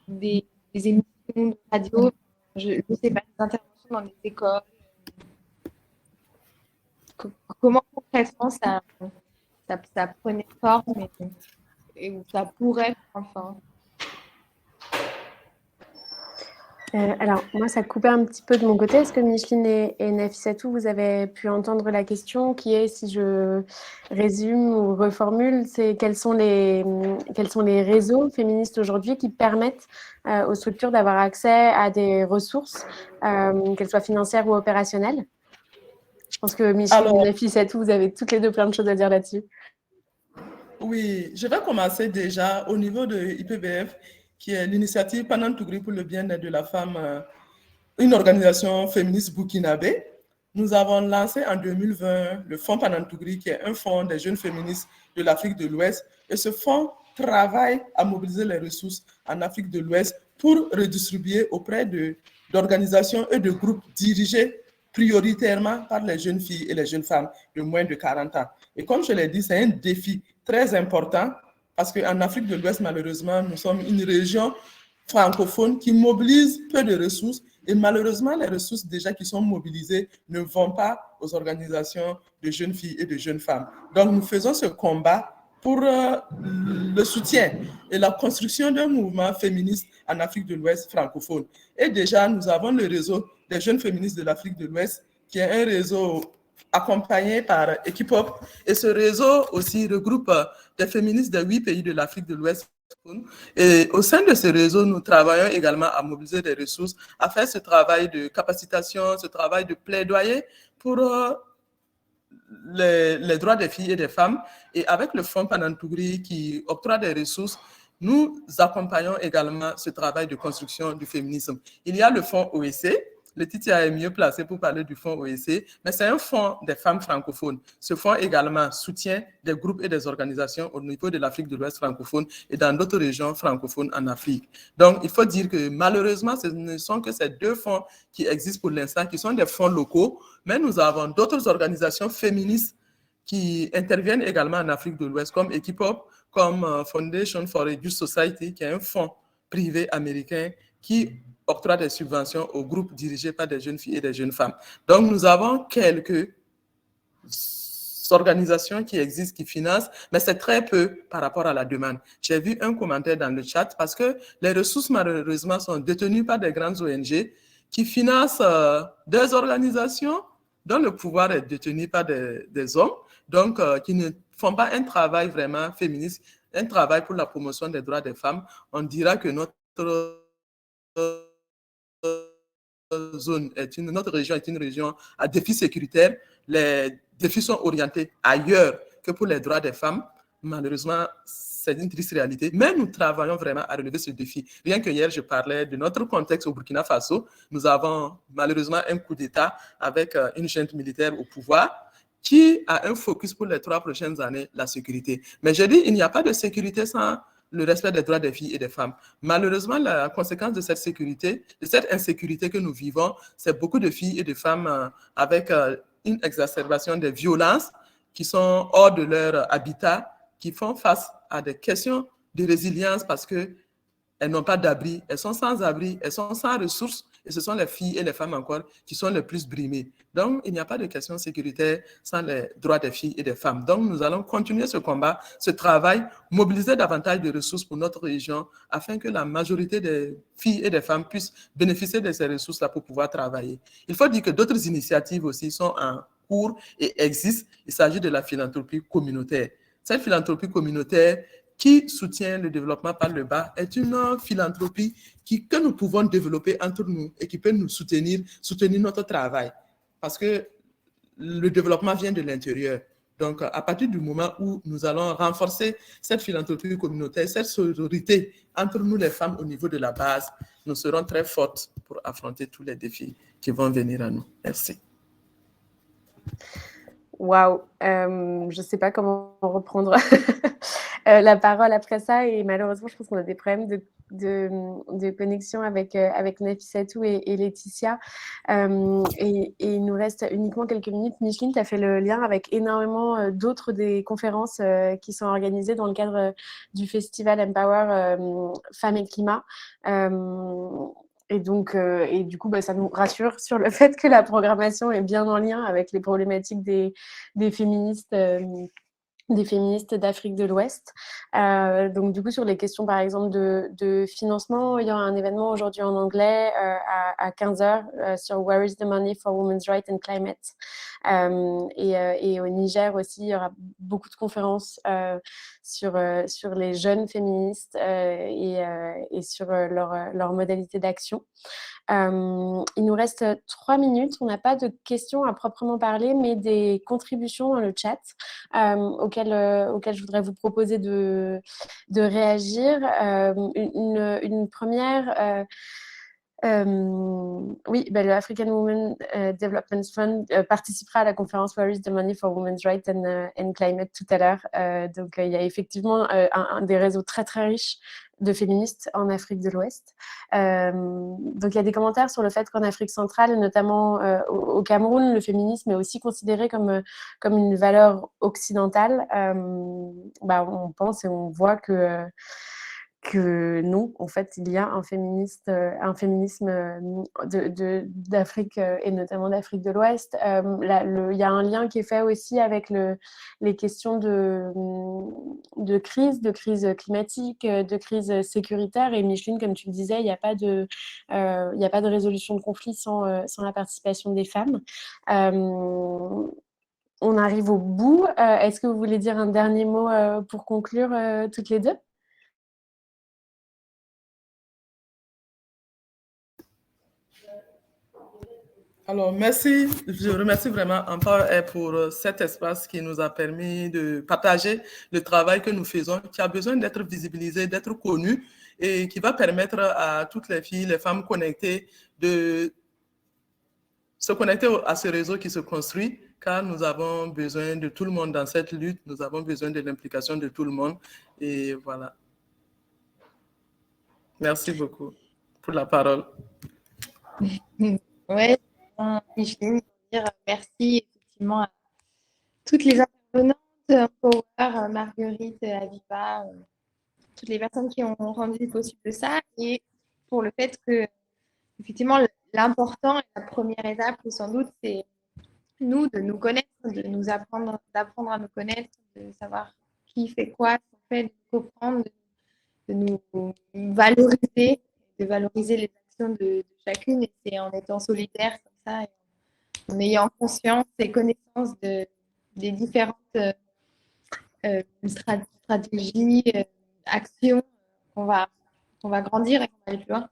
des émissions de radio, je ne sais pas, des interventions dans des écoles. Comment concrètement ça prenait forme et ça pourrait prendre forme? Alors, moi, ça coupait un petit peu de mon côté. Est-ce que Micheline et Nafissatou, vous avez pu entendre la question qui est, si je résume ou reformule, c'est quels sont les réseaux féministes aujourd'hui qui permettent aux structures d'avoir accès à des ressources, qu'elles soient financières ou opérationnelles? Je pense que Micheline et Nafissatou, vous avez toutes les deux plein de choses à dire là-dessus. Oui, je vais commencer déjà au niveau de IPBF, qui est l'initiative Panantougri pour le bien-être de la femme, une organisation féministe burkinabé. Nous avons lancé en 2020 le Fonds Panantougri, qui est un fonds des jeunes féministes de l'Afrique de l'Ouest. Et ce fonds travaille à mobiliser les ressources en Afrique de l'Ouest pour redistribuer auprès d'organisations et de groupes dirigés prioritairement par les jeunes filles et les jeunes femmes de moins de 40 ans. Et comme je l'ai dit, c'est un défi très important parce qu'en Afrique de l'Ouest, malheureusement, nous sommes une région francophone qui mobilise peu de ressources et malheureusement, les ressources déjà qui sont mobilisées ne vont pas aux organisations de jeunes filles et de jeunes femmes. Donc, nous faisons ce combat pour le soutien et la construction d'un mouvement féministe en Afrique de l'Ouest francophone. Et déjà, nous avons le réseau des jeunes féministes de l'Afrique de l'Ouest, qui est un réseau accompagné par Equipop. Et ce réseau aussi regroupe des féministes des 8 pays de l'Afrique de l'Ouest. Et au sein de ce réseau, nous travaillons également à mobiliser des ressources, à faire ce travail de capacitation, ce travail de plaidoyer pour les droits des filles et des femmes. Et avec le Fonds Panantougri qui octroie des ressources, nous accompagnons également ce travail de construction du féminisme. Il y a le Fonds OEC. Laetitia est mieux placée pour parler du fonds OEC, mais c'est un fonds des femmes francophones. Ce fonds également soutient des groupes et des organisations au niveau de l'Afrique de l'Ouest francophone et dans d'autres régions francophones en Afrique. Donc, il faut dire que malheureusement, ce ne sont que ces deux fonds qui existent pour l'instant, qui sont des fonds locaux, mais nous avons d'autres organisations féministes qui interviennent également en Afrique de l'Ouest, comme Equipop, comme Foundation for a Just Society, qui est un fonds privé américain qui octroie des subventions aux groupes dirigés par des jeunes filles et des jeunes femmes. Donc, nous avons quelques organisations qui existent, qui financent, mais c'est très peu par rapport à la demande. J'ai vu un commentaire dans le chat parce que les ressources, malheureusement, sont détenues par des grandes ONG qui financent des organisations dont le pouvoir est détenu par des hommes. donc qui ne font pas un travail vraiment féministe, un travail pour la promotion des droits des femmes, on dira que notre notre région est une région à défi sécuritaire. Les défis sont orientés ailleurs que pour les droits des femmes. Malheureusement, c'est une triste réalité. Mais nous travaillons vraiment à relever ce défi. Rien que hier, je parlais de notre contexte au Burkina Faso. Nous avons malheureusement un coup d'État avec une junte militaire au pouvoir qui a un focus pour les 3 prochaines années, la sécurité. Mais je dis, il n'y a pas de sécurité sans le respect des droits des filles et des femmes. Malheureusement, la conséquence de cette sécurité, de cette insécurité que nous vivons, c'est beaucoup de filles et de femmes avec une exacerbation des violences qui sont hors de leur habitat, qui font face à des questions de résilience parce qu'elles n'ont pas d'abri, elles sont sans abri, elles sont sans ressources, et ce sont les filles et les femmes encore qui sont les plus brimées. Donc, il n'y a pas de question sécuritaire sans les droits des filles et des femmes. Donc, nous allons continuer ce combat, ce travail, mobiliser davantage de ressources pour notre région afin que la majorité des filles et des femmes puissent bénéficier de ces ressources-là pour pouvoir travailler. Il faut dire que d'autres initiatives aussi sont en cours et existent. Il s'agit de la philanthropie communautaire. Cette philanthropie communautaire qui soutient le développement par le bas est une philanthropie que nous pouvons développer entre nous et qui peut nous soutenir notre travail. Parce que le développement vient de l'intérieur. Donc, à partir du moment où nous allons renforcer cette philanthropie communautaire, cette sororité entre nous les femmes au niveau de la base, nous serons très fortes pour affronter tous les défis qui vont venir à nous. Merci. Waouh, je ne sais pas comment reprendre la parole après ça, et malheureusement, je pense qu'on a des problèmes de connexion avec Nafissatou et Laetitia. Et il nous reste uniquement quelques minutes. Micheline, tu as fait le lien avec énormément d'autres des conférences qui sont organisées dans le cadre du festival Empower Femmes et Climat. Et donc, et du coup, ça nous rassure sur le fait que la programmation est bien en lien avec les problématiques des féministes d'Afrique de l'Ouest. Donc, du coup, sur les questions, par exemple, de financement, il y aura un événement aujourd'hui en anglais à 15h sur Where is the money for women's rights and climate? Et au Niger aussi, il y aura beaucoup de conférences sur les jeunes féministes et sur leur modalité d'action. Il nous reste 3 minutes. On n'a pas de questions à proprement parler, mais des contributions dans le chat auxquelles je voudrais vous proposer de réagir. Une première... oui, le African Women Development Fund participera à la conférence Where is the money for women's rights and climate tout à l'heure. Donc, il y a effectivement des réseaux très, très riches de féministes en Afrique de l'Ouest. Donc, il y a des commentaires sur le fait qu'en Afrique centrale, notamment au Cameroun, le féminisme est aussi considéré comme une valeur occidentale. On pense et on voit que non, en fait, il y a un féminisme d'Afrique et notamment d'Afrique de l'Ouest. Il y a un lien qui est fait aussi avec les questions de crise climatique, de crise sécuritaire. Et Micheline, comme tu le disais, il n'y a pas de résolution de conflit sans la participation des femmes. On arrive au bout. Est-ce que vous voulez dire un dernier mot pour conclure toutes les deux ? Alors, merci. Je remercie vraiment Empower pour cet espace qui nous a permis de partager le travail que nous faisons, qui a besoin d'être visibilisé, d'être connu et qui va permettre à toutes les filles, les femmes connectées de se connecter à ce réseau qui se construit, car nous avons besoin de tout le monde dans cette lutte. Nous avons besoin de l'implication de tout le monde. Et voilà. Merci beaucoup pour la parole. Ouais. Micheline, dire merci effectivement à toutes les intervenantes, Power, Marguerite, Aviva, toutes les personnes qui ont rendu possible ça, et pour le fait que effectivement l'important et la première étape, sans doute, c'est nous de nous connaître, de nous d'apprendre à nous connaître, de savoir qui fait quoi, ce qu'on fait, de nous comprendre, de nous valoriser, de valoriser les actions de chacune, et c'est en étant solidaire comme ça, et en ayant conscience et connaissance de des différentes stratégies, actions qu'on va, qu'on va grandir et qu'on va aller plus loin.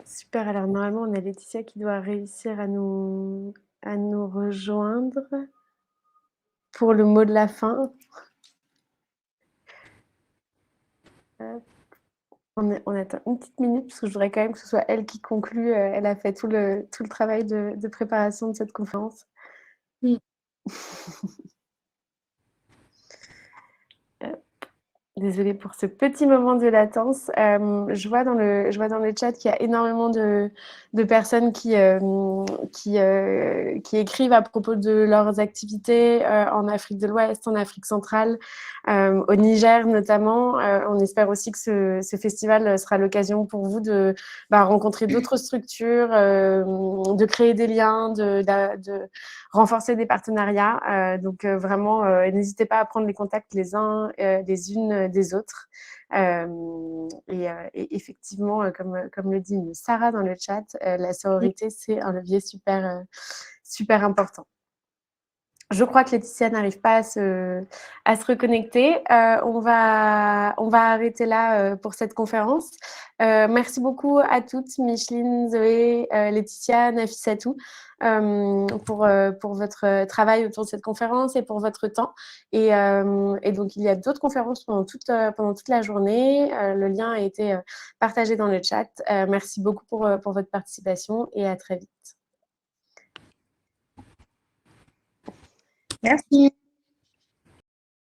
Super, alors normalement, on a Laetitia qui doit réussir à nous rejoindre pour le mot de la fin. On attend une petite minute parce que je voudrais quand même que ce soit elle qui conclue. Elle a fait tout le travail de préparation de cette conférence. Mm. Désolée pour ce petit moment de latence. Je vois dans le chat qu'il y a énormément de personnes qui écrivent à propos de leurs activités en Afrique de l'Ouest, en Afrique centrale, au Niger notamment. On espère aussi que ce festival sera l'occasion pour vous de rencontrer d'autres structures, de créer des liens, de renforcer des partenariats. Donc vraiment, n'hésitez pas à prendre les contacts les uns des unes des autres. Et effectivement, comme le dit Sarah dans le chat, la sororité, c'est un levier super important. Je crois que Laetitia n'arrive pas à se reconnecter. On va arrêter là pour cette conférence. Merci beaucoup à toutes, Micheline, Zoé, Laetitia, Nafissatou, pour votre travail autour de cette conférence et pour votre temps. Et donc, il y a d'autres conférences pendant toute la journée. Le lien a été partagé dans le chat. Merci beaucoup pour votre participation et à très vite. Merci.